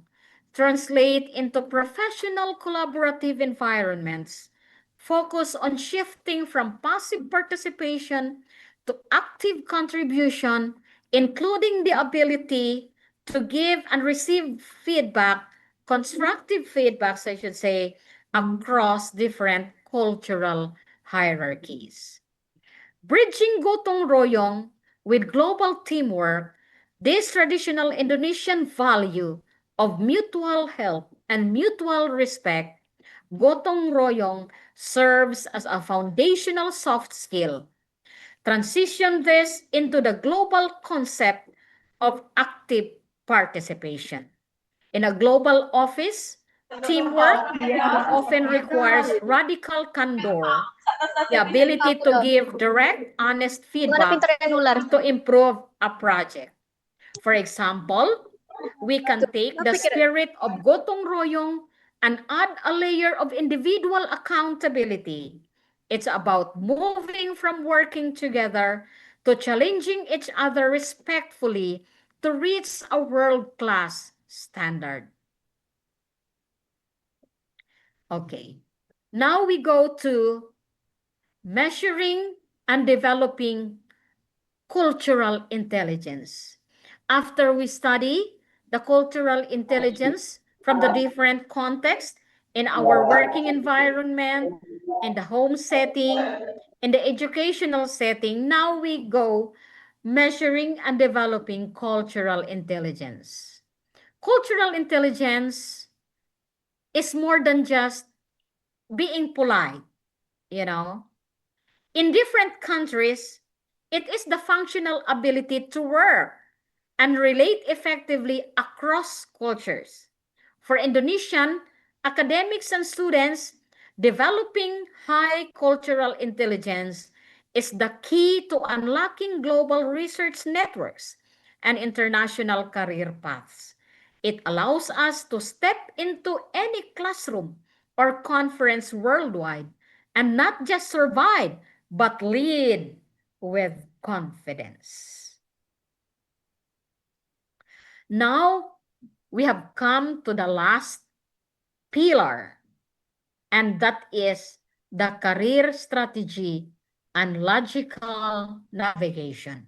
translate into professional collaborative environments, focus on shifting from passive participation to active contribution, including the ability to give and receive feedback, constructive feedbacks, I should say, across different cultural hierarchies. Bridging gotong royong with global teamwork, this traditional Indonesian value of mutual help and mutual respect, gotong royong serves as a foundational soft skill. Transition this into the global concept of active participation. In a global office, teamwork often requires radical candor, the ability to give direct, honest feedback to improve a project. For example, we can take the spirit of gotong royong and add a layer of individual accountability. It's about moving from working together to challenging each other respectfully to reach a world-class standard. Okay, now we go to measuring and developing cultural intelligence. After we study the cultural intelligence from the different contexts in our working environment, in the home setting, in the educational setting, now we go measuring and developing cultural intelligence. Cultural intelligence is more than just being polite, you know. In different countries, it is the functional ability to work and relate effectively across cultures. For Indonesian academics and students, developing high cultural intelligence is the key to unlocking global research networks and international career paths. It allows us to step into any classroom or conference worldwide and not just survive, but lead with confidence. Now, we have come to the last pillar, and that is the career strategy and logical navigation.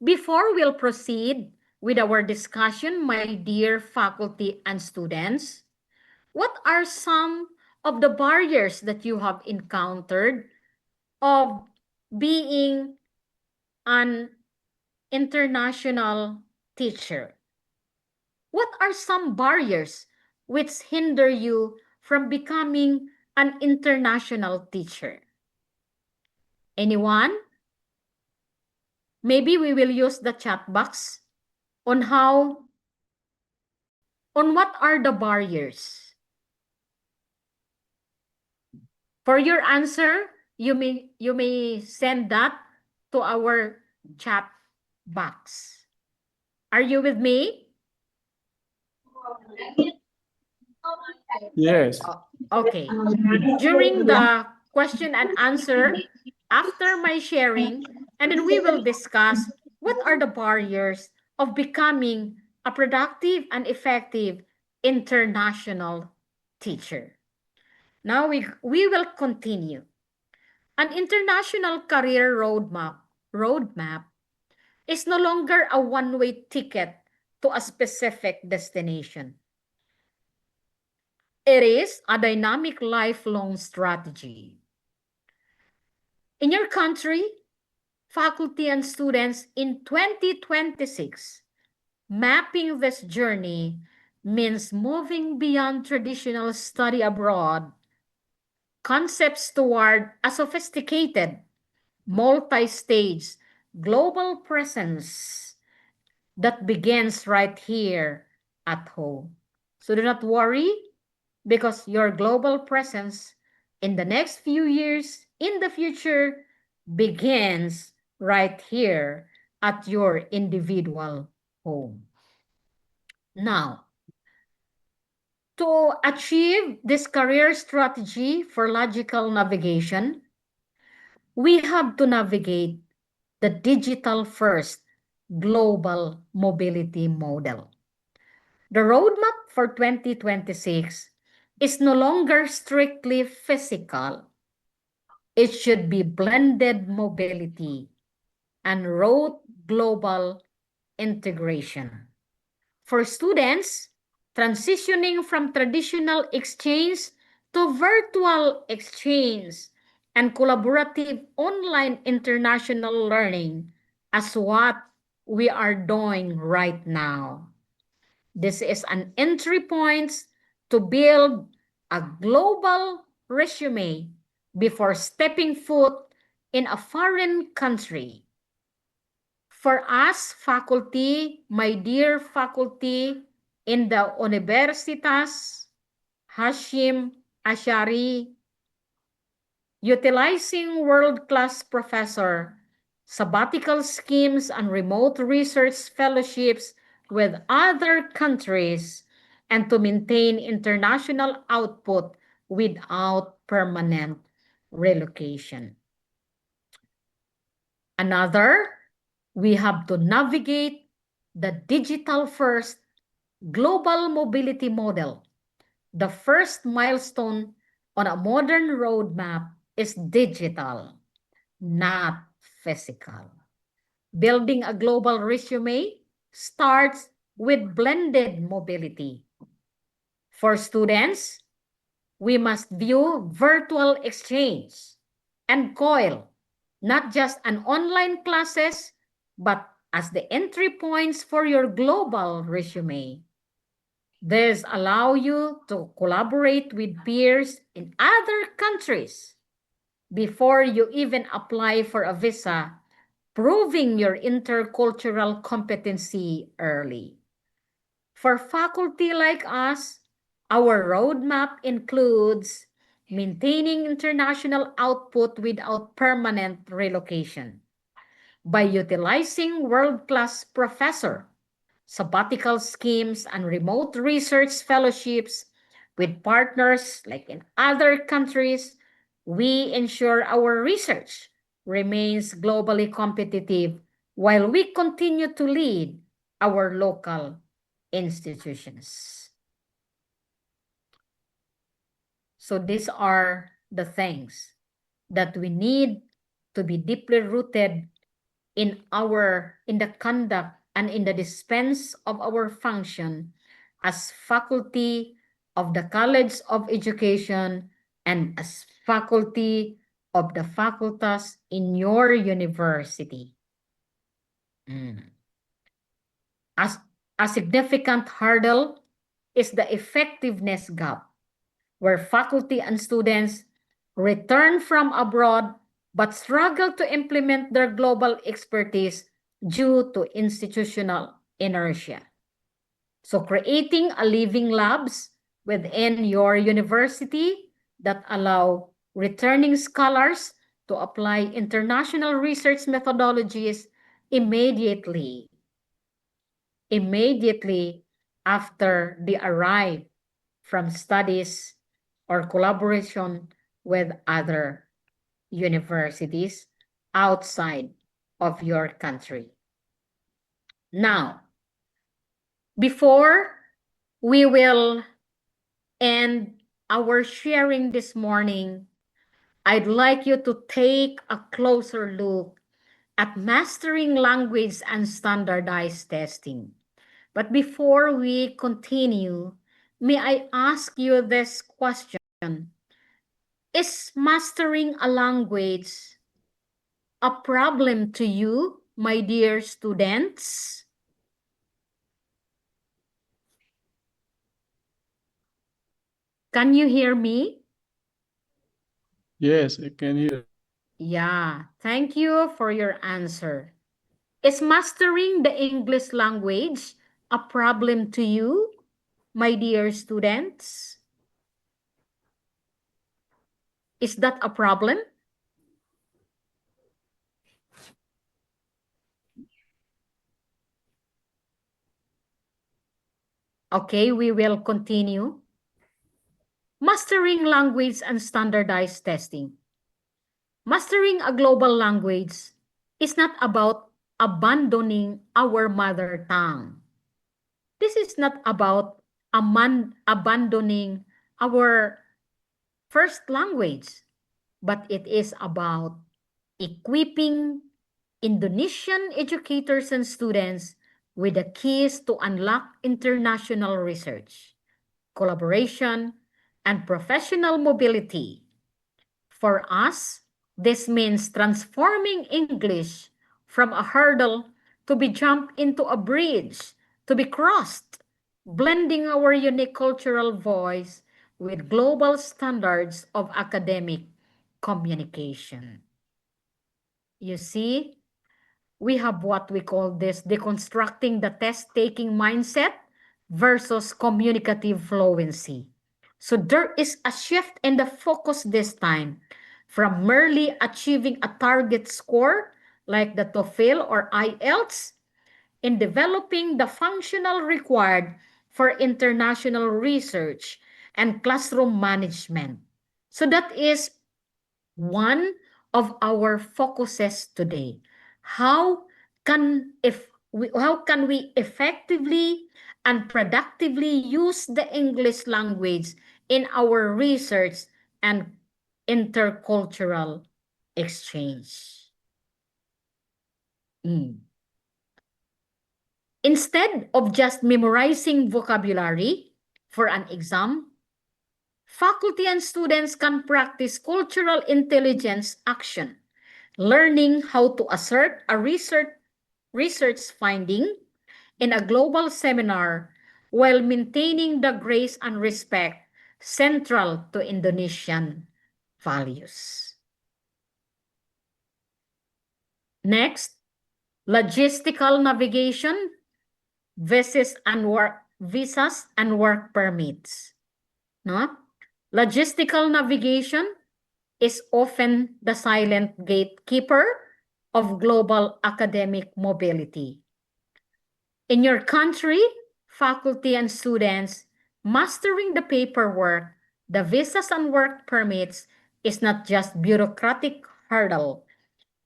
Before we'll proceed with our discussion, my dear faculty and students, what are some of the barriers that you have encountered of being an international teacher? What are some barriers which hinder you from becoming an international teacher? Anyone? Maybe we will use the chat box on what are the barriers. For your answer, you may send that to our chat box. Are you with me? Yes. Okay. During the question and answer, after my sharing, and then we will discuss what are the barriers of becoming a productive and effective international teacher. Now we will continue. An international career roadmap is no longer a one-way ticket to a specific destination. It is a dynamic lifelong strategy. In your country, faculty and students in 2026, mapping this journey means moving beyond traditional study abroad concepts toward a sophisticated, multi-stage global presence that begins right here at home. So do not worry, because your global presence in the next few years, in the future, begins right here at your individual home. Now, to achieve this career strategy for logical navigation, we have to navigate the digital-first global mobility model. The roadmap for 2026 is no longer strictly physical. It should be blended mobility and road global integration. For students, transitioning from traditional exchange to virtual exchange and collaborative online international learning as what we are doing right now. This is an entry point to build a global resume before stepping foot in a foreign country. For us, faculty, my dear faculty in the Universitas Hashim Ashari, utilizing world-class professor, sabbatical schemes, and remote research fellowships with other countries, and to maintain international output without permanent relocation. Another, we have to navigate the digital-first global mobility model. The first milestone on a modern roadmap is digital, not physical. Building a global resume starts with blended mobility. For students, we must view virtual exchange and COIL not just an online classes, but as the entry points for your global resume. This allow you to collaborate with peers in other countries before you even apply for a visa, proving your intercultural competency early. For faculty like us, our roadmap includes maintaining international output without permanent relocation by utilizing world-class professor, sabbatical schemes, and remote research fellowships with partners like in other countries. We ensure our research remains globally competitive while we continue to lead our local institutions. So these are the things that we need to be deeply rooted in the conduct and in the dispense of our function as faculty of the College of Education and as faculty of the faculties in your university. As a significant hurdle is the effectiveness gap, where faculty and students return from abroad but struggle to implement their global expertise due to institutional inertia. So creating a living labs within your university that allow returning scholars to apply international research methodologies immediately after they arrive from studies or collaboration with other universities outside of your country. Now, before we will end our sharing this morning, I'd like you to take a closer look at mastering language and standardized testing. But before we continue, may I ask you this question? Is mastering a language a problem to you, my dear students? Can you hear me? Yes, I can hear. Yeah, thank you for your answer. Is mastering the English language a problem to you, my dear students? Is that a problem? Okay, we will continue. Mastering language and standardized testing. Mastering a global language is not about abandoning our mother tongue. This is not about abandoning our first language, but it is about equipping Indonesian educators and students with the keys to unlock international research, collaboration, and professional mobility. For us, this means transforming English from a hurdle to be jumped into a bridge to be crossed, blending our unique cultural voice with global standards of academic communication. You see, we have what we call this deconstructing the test-taking mindset versus communicative fluency. So there is a shift in the focus this time from merely achieving a target score like the TOEFL or IELTS in developing the functional required for international research and classroom management. So that is one of our focuses today. How can we effectively and productively use the English language in our research and intercultural exchange? Instead of just memorizing vocabulary for an exam, faculty and students can practice cultural intelligence action, learning how to assert a research finding in a global seminar while maintaining the grace and respect central to Indonesian values. Next, logistical navigation, visas and work permits. No? Logistical navigation is often the silent gatekeeper of global academic mobility. In your country, faculty and students mastering the paperwork, the visas and work permits is not just bureaucratic hurdle.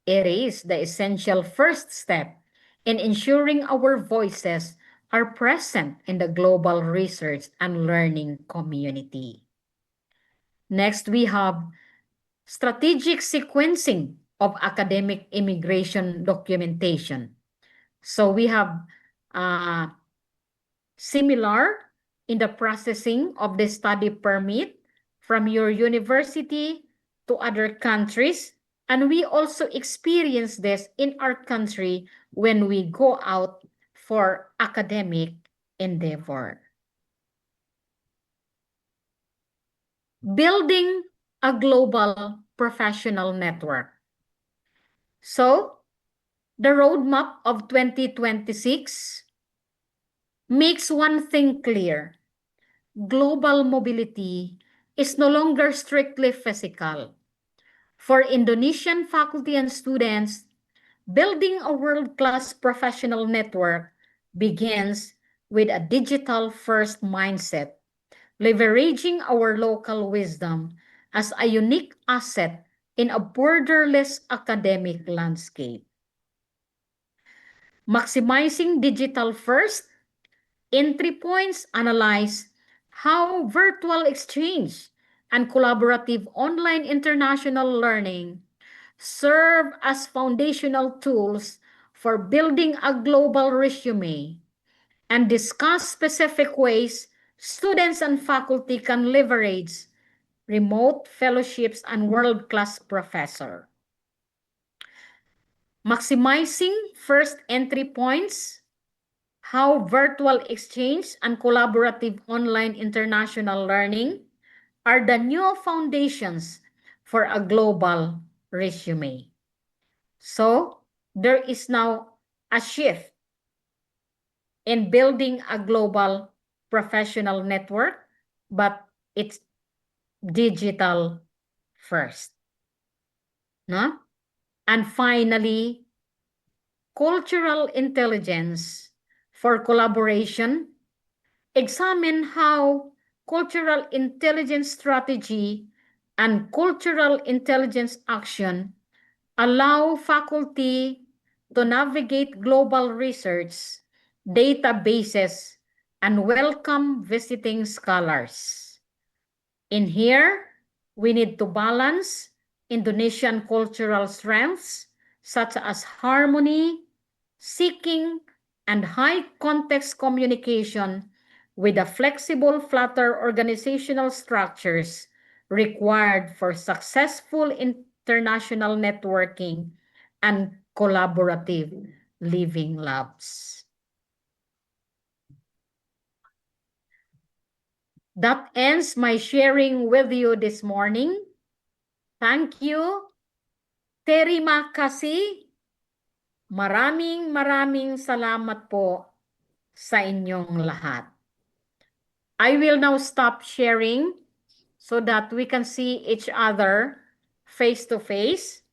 It is the essential first step in ensuring our voices are present in the global research and learning community. Next, we have strategic sequencing of academic immigration documentation. So we have similar in the processing of the study permit from your university to other countries. And we also experience this in our country when we go out for academic endeavor. Building a global professional network. So, the roadmap of 2026 makes one thing clear. Global mobility is no longer strictly physical. For Indonesian faculty and students, building a world-class professional network begins with a digital-first mindset, leveraging our local wisdom as a unique asset in a borderless academic landscape. Maximizing digital-first, entry points analyze how virtual exchange and collaborative online international learning serve as foundational tools for building a global resume, and discuss specific ways students and faculty can leverage remote fellowships and world-class professor. Maximizing first entry points, how virtual exchange and collaborative online international learning are the new foundations for a global resume. So there is now a shift in building a global professional network, but it's digital first. No? And finally, cultural intelligence for collaboration. Examine how cultural intelligence strategy and cultural intelligence action allow faculty to navigate global research databases and welcome visiting scholars. In here, we need to balance Indonesian cultural strengths such as harmony, seeking, and high context communication with the flexible, flatter organizational structures required for successful international networking and collaborative living labs. That ends my sharing with you this morning. Thank you. Terima kasih. Maraming salamat po sa inyong lahat. I will now stop sharing so that we can see each other face to face.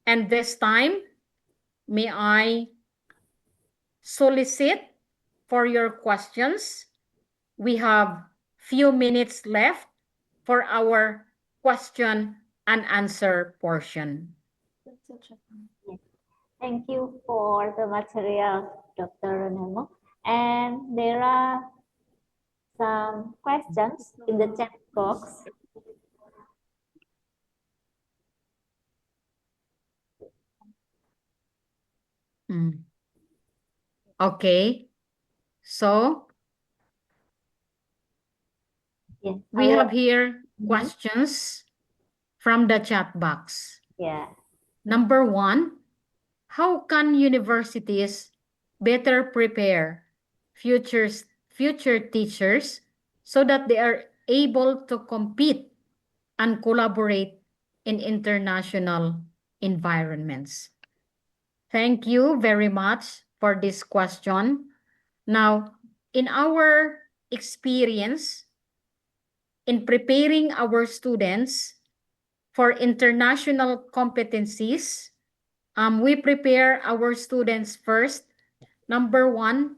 And this time, may I solicit for your questions. We have few minutes left for our question and answer portion. Thank you for the material, Dr. Nemo. And there are some questions in the chat box. Okay. So Yeah. we Our- have here Mhm. questions from the chat box. Yeah. Number 1, how can universities better prepare future teachers so that they are able to compete and collaborate in international environments? Thank you very much for this question. Now, in our experience in preparing our students for international competencies, we prepare our students first. Number 1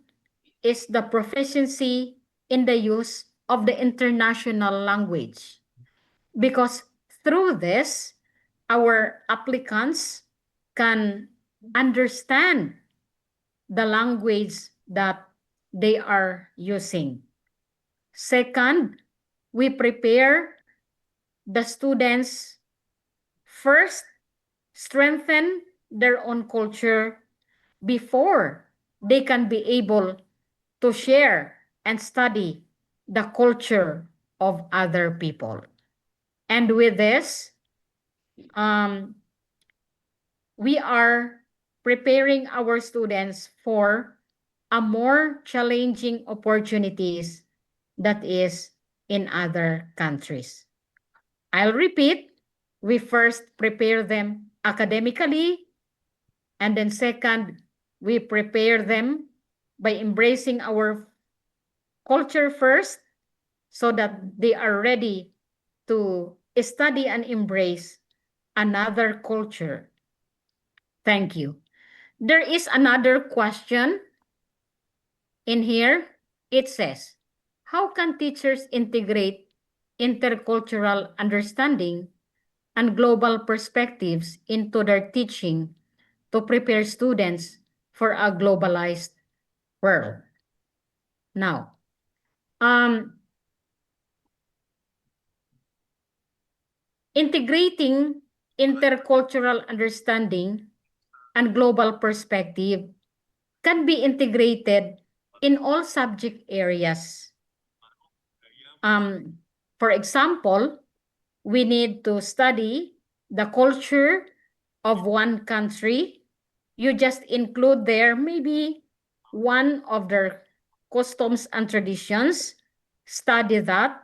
is the proficiency in the use of the international language. Because through this, our applicants can understand the language that they are using. Second, we prepare the students first strengthen their own culture before they can be able to share and study the culture of other people. And with this, we are preparing our students for a more challenging opportunities that is in other countries. I'll repeat, we first prepare them academically, and then second, we prepare them by embracing our culture first so that they are ready to study and embrace another culture. Thank you. There is another question in here. It says, how can teachers integrate intercultural understanding and global perspectives into their teaching to prepare students for a globalized world? Now, integrating intercultural understanding and global perspective can be integrated in all subject areas. For example, we need to study the culture of one country. You just include there maybe one of their customs and traditions, study that,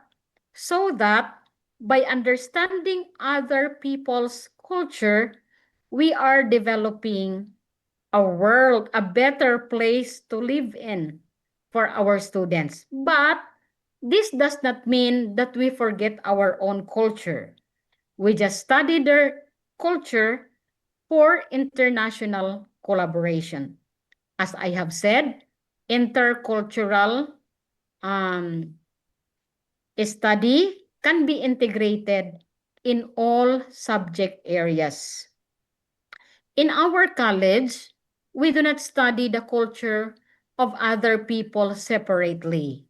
so that by understanding other people's culture, we are developing a world, a better place to live in for our students. But this does not mean that we forget our own culture. We just study their culture for international collaboration. As I have said, intercultural study can be integrated in all subject areas. In our college, we do not study the culture of other people separately,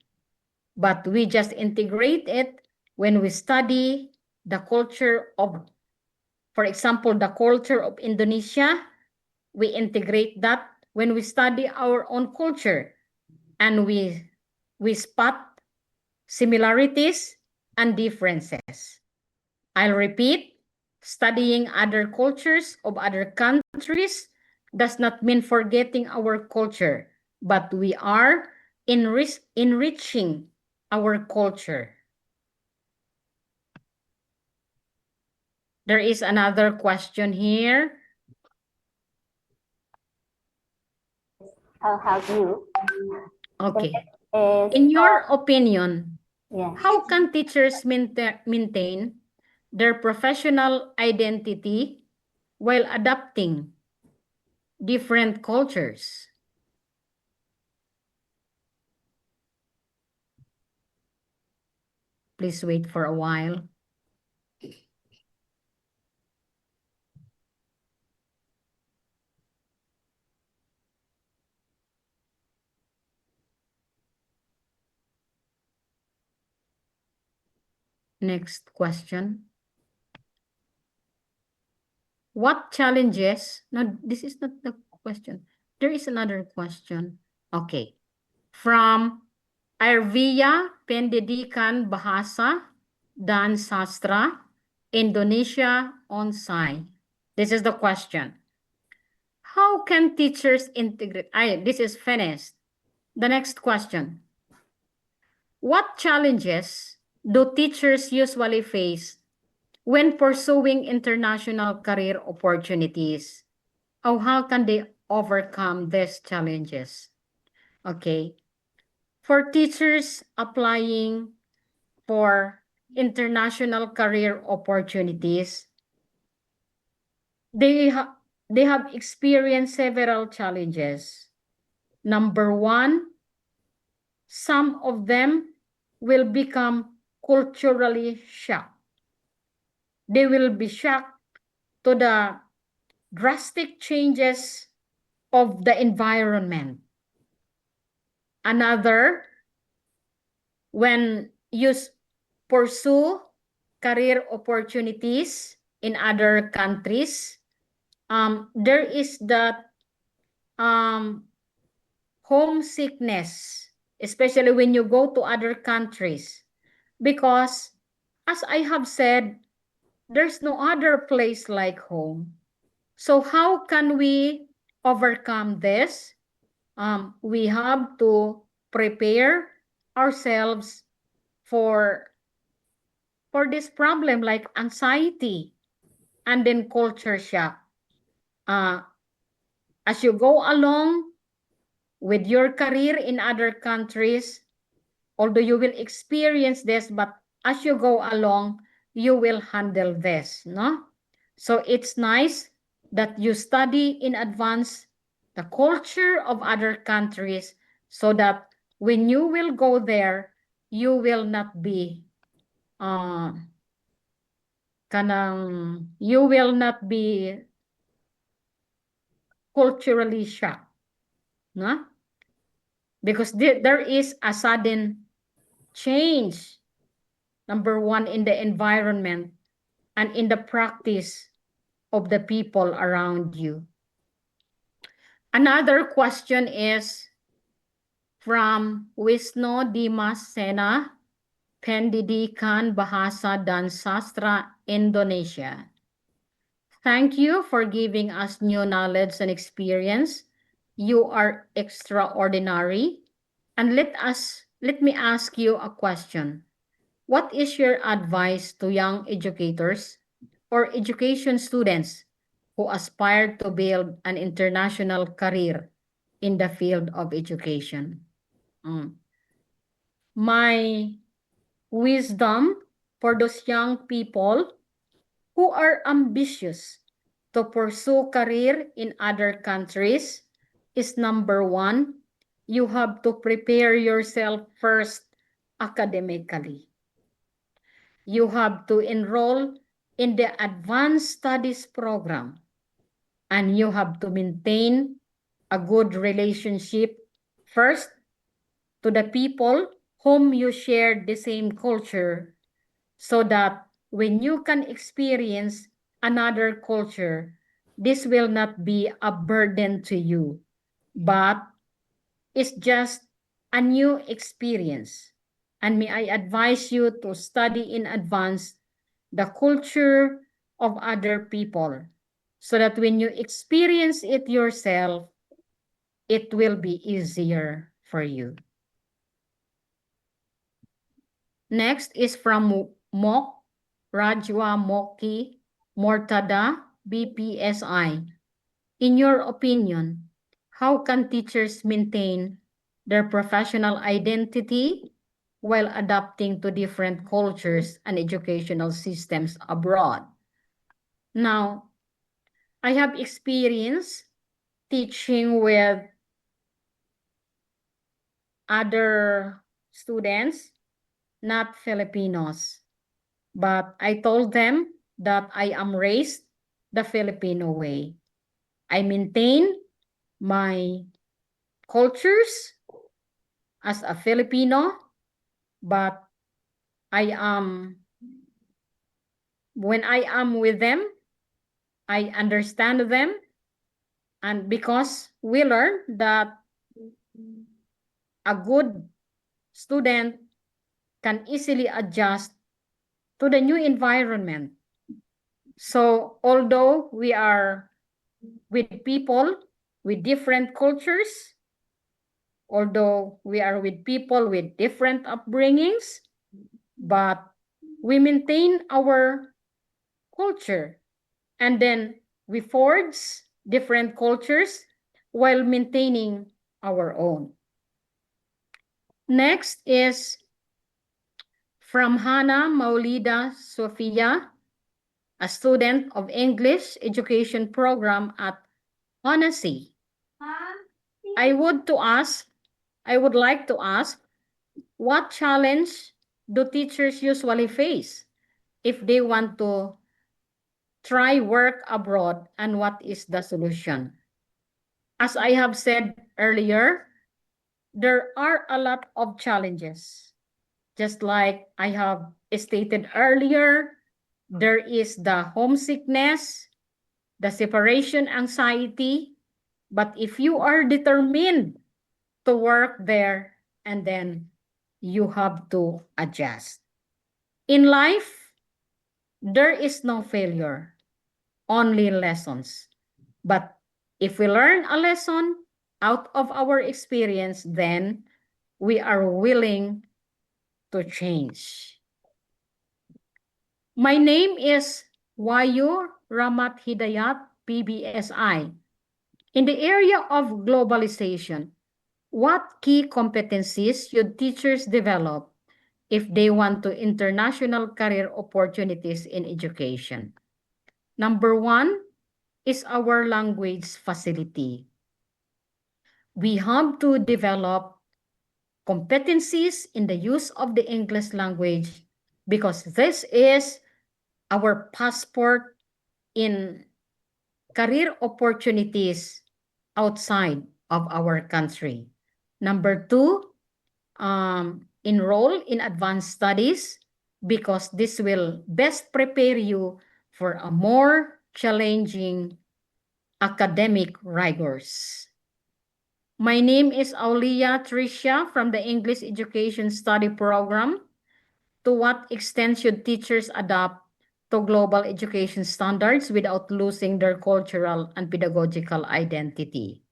but we just integrate it when we study the culture of, for example, the culture of Indonesia. We integrate that when we study our own culture, and we spot similarities and differences. I'll repeat, studying other cultures of other countries does not mean forgetting our culture, but we are enriching our culture. There is another question here. I'll help you. Okay. Is, In your opinion, yeah. how can teachers maintain their professional identity while adapting different cultures? Please wait for a while. Next question. What challenges? No, this is not the question. There is another question. Okay. from Arvia Pendidikan Bahasa dan Sastra, Indonesia Onsai. This is the question. How can teachers integrate? This is finished. The next question. What challenges do teachers usually face when pursuing international career opportunities? Or how can they overcome these challenges? Okay. For teachers applying for international career opportunities, they have experienced several challenges. Number one, some of them will become culturally shocked. They will be shocked to the drastic changes of the environment. Another, when you pursue career opportunities in other countries, there is that homesickness, especially when you go to other countries, because as I have said, there's no other place like home. So how can we overcome this? We have to prepare ourselves for this problem like anxiety and then culture shock. As you go along with your career in other countries, although you will experience this, but as you go along, you will handle this, no? So it's nice that you study in advance the culture of other countries so that when you will go there, you will not be you will not be culturally shocked, no? Because there is a sudden change, number one, in the environment and in the practice of the people around you. Another question is from Wisno Dimas Sena, Pendidikan Bahasa dan Sastra, Indonesia. Thank you for giving us new knowledge and experience. You are extraordinary. And let me ask you a question. What is your advice to young educators or education students who aspire to build an international career in the field of education? My wisdom for those young people who are ambitious to pursue career in other countries is number one, you have to prepare yourself first academically. You have to enroll in the advanced studies program, and you have to maintain a good relationship first to the people whom you share the same culture, so that when you can experience another culture, this will not be a burden to you, but it's just a new experience. And may I advise you to study in advance the culture of other people, so that when you experience it yourself, it will be easier for you. Next is from Mok Rajwa Moki Mortada, BPSI. In your opinion, how can teachers maintain their professional identity while adapting to different cultures and educational systems abroad? Now, I have experience teaching with other students, not Filipinos, but I told them that I am raised the Filipino way. I maintain my cultures as a Filipino, but when I am with them, I understand them. And because we learn that a good student can easily adjust to the new environment. So although we are with people with different cultures, although we are with people with different upbringings, but we maintain our culture, and then we forge different cultures while maintaining our own. Next is from Hannah Maulida Sofia, a student of English education program at Honesty. I would like to ask, what challenge do teachers usually face if they want to try work abroad, and what is the solution? As I have said earlier, there are a lot of challenges. Just like I have stated earlier, there is the homesickness, the separation anxiety, but if you are determined to work there, and then you have to adjust. In life, there is no failure, only lessons. But if we learn a lesson out of our experience, then we are willing to change. My name is Wayu Ramat Hidayat, PBSI. In the area of globalization, what key competencies should teachers develop if they want to international career opportunities in education? Number one is our language facility. We have to develop competencies in the use of the English language because this is our passport in career opportunities outside of our country. Number two, enroll in advanced studies because this will best prepare you for a more challenging academic rigors. My name is Aulia Tricia from the English Education Study Program. To what extent should teachers adapt to global education standards without losing their cultural and pedagogical identity?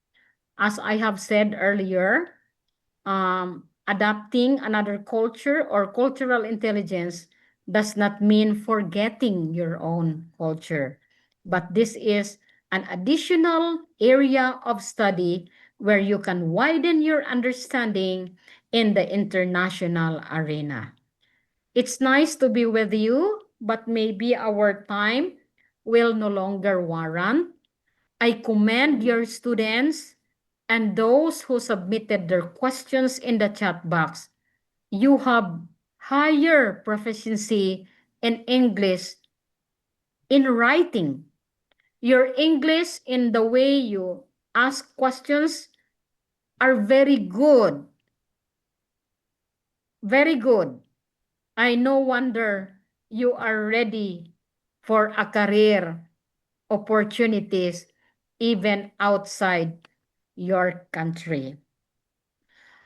As I have said earlier, adapting another culture or cultural intelligence does not mean forgetting your own culture, but this is an additional area of study where you can widen your understanding in the international arena. It's nice to be with you, but maybe our time will no longer warrant. I commend your students and those who submitted their questions in the chat box. You have higher proficiency in English in writing. Your English in the way you ask questions are very good. Very good. I no wonder you are ready for a career opportunities even outside your country.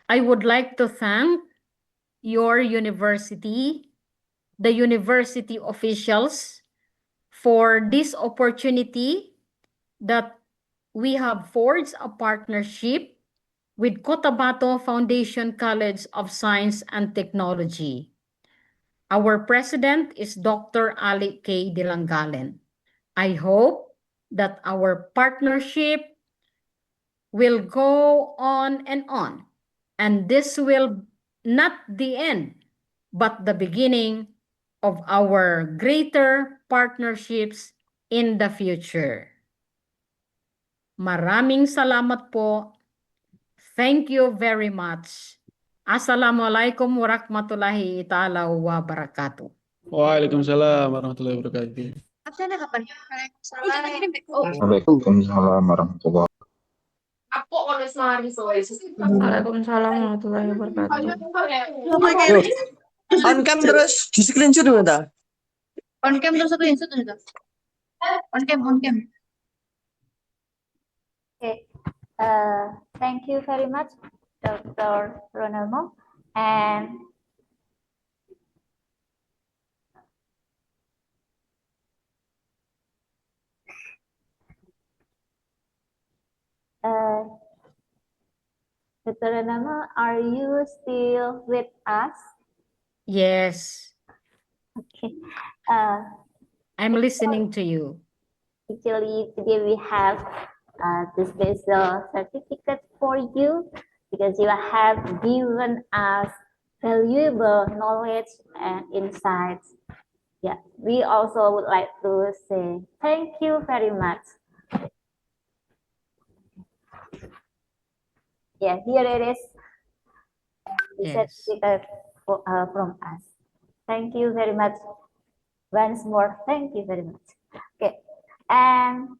I would like to thank your university, the university officials, for this opportunity that we have forged a partnership with Cotabato Foundation College of Science and Technology. Our president is Dr. Ali K. Dilangalen. I hope that our partnership will go on, and this will not the end, but the beginning of our greater partnerships in the future. Maraming salamat po. Thank you very much. Assalamualaikum warahmatullahi ta'ala wabarakatuh. Waalaikumsalam warahmatullahi wabarakatuh. Waalaikumsalam warahmatullahi Waalaikumsalam warahmatullahi wabarakatuh. On cam terus di screenshot dulu ta? On cam terus screenshot juga. On cam. Okay. Thank you very much, Dr. Ronaldo, and Dr. Ronaldo, are you still with us? Yes, Okay. Uh, I'm listening to you. Actually, today we have the special certificate for you because you have given us valuable knowledge and insights. Yeah, we also would like to say thank you very much. Yeah, here it is. The Yes. certificate from us. Thank you very much. Once more, thank you very much. Okay, and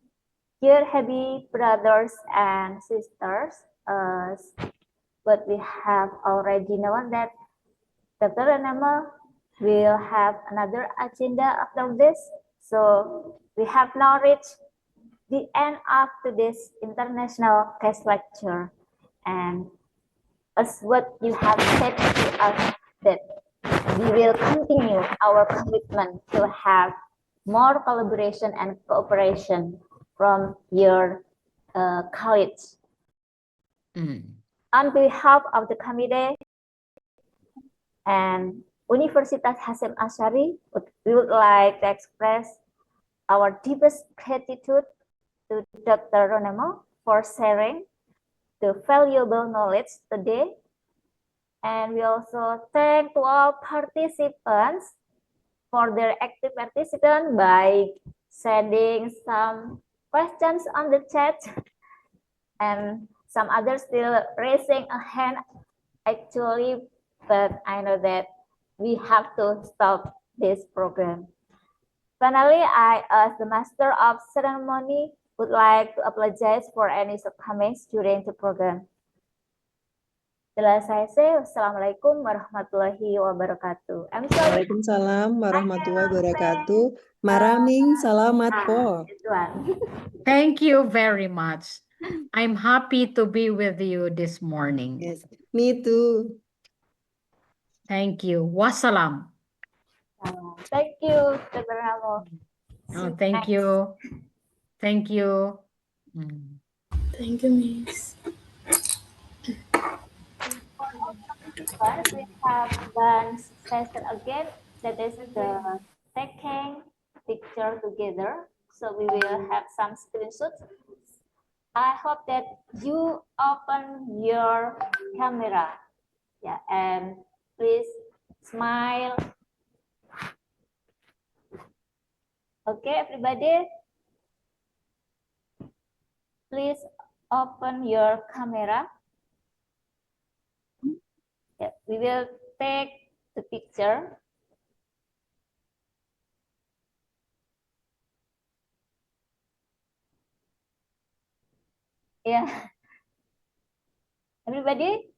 dear happy brothers and sisters, but we have already known that Dr. Ranama will have another agenda after this. So we have now reached the end of today's international guest lecture. And as what you have said to us that we will continue our commitment to have more collaboration and cooperation from your college. On behalf of the committee and Universitas Hasyim Asy'ari, we would like to express our deepest gratitude to Dr. Ronemo for sharing the valuable knowledge today. And we also thank to all participants for their active participation by sending some questions on the chat and some others still raising a hand actually, but I know that we have to stop this program. Finally, I, as the master of ceremony, would like to apologize for any shortcomings during the program. Setelah saya Wassalamualaikum warahmatullahi wabarakatuh. I'm sorry. Waalaikumsalam warahmatullahi wabarakatuh. Maraming salamat po. This one. Thank you very much. I'm happy to be with you this morning. Yes, me too. Thank you. Wassalam. Thank you, Dr. Ramo. Oh, thank you. Thank you. Thank you, Miss. First, we have one session again, that is the taking picture together. So we will have some screenshots. I hope that you open your camera. Yeah, and please smile. Okay, everybody. Please open your camera. Yeah, we will take the picture. Yeah. Everybody,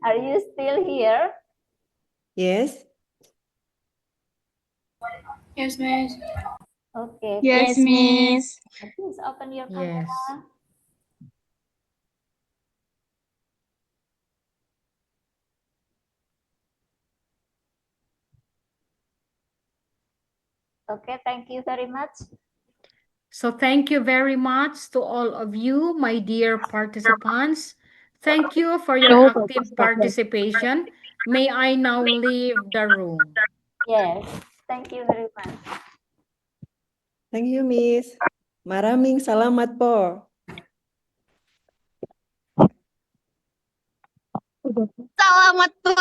are you still here? Yes. Yes, Miss. Okay. Yes, Miss. Please open your camera. Yes. Okay, thank you very much. So thank you very much to all of you, my dear participants. Thank you for your active participation. May I now leave the room? Yes, thank you very much. Thank you, Miss. Maraming salamat po. Salamat po.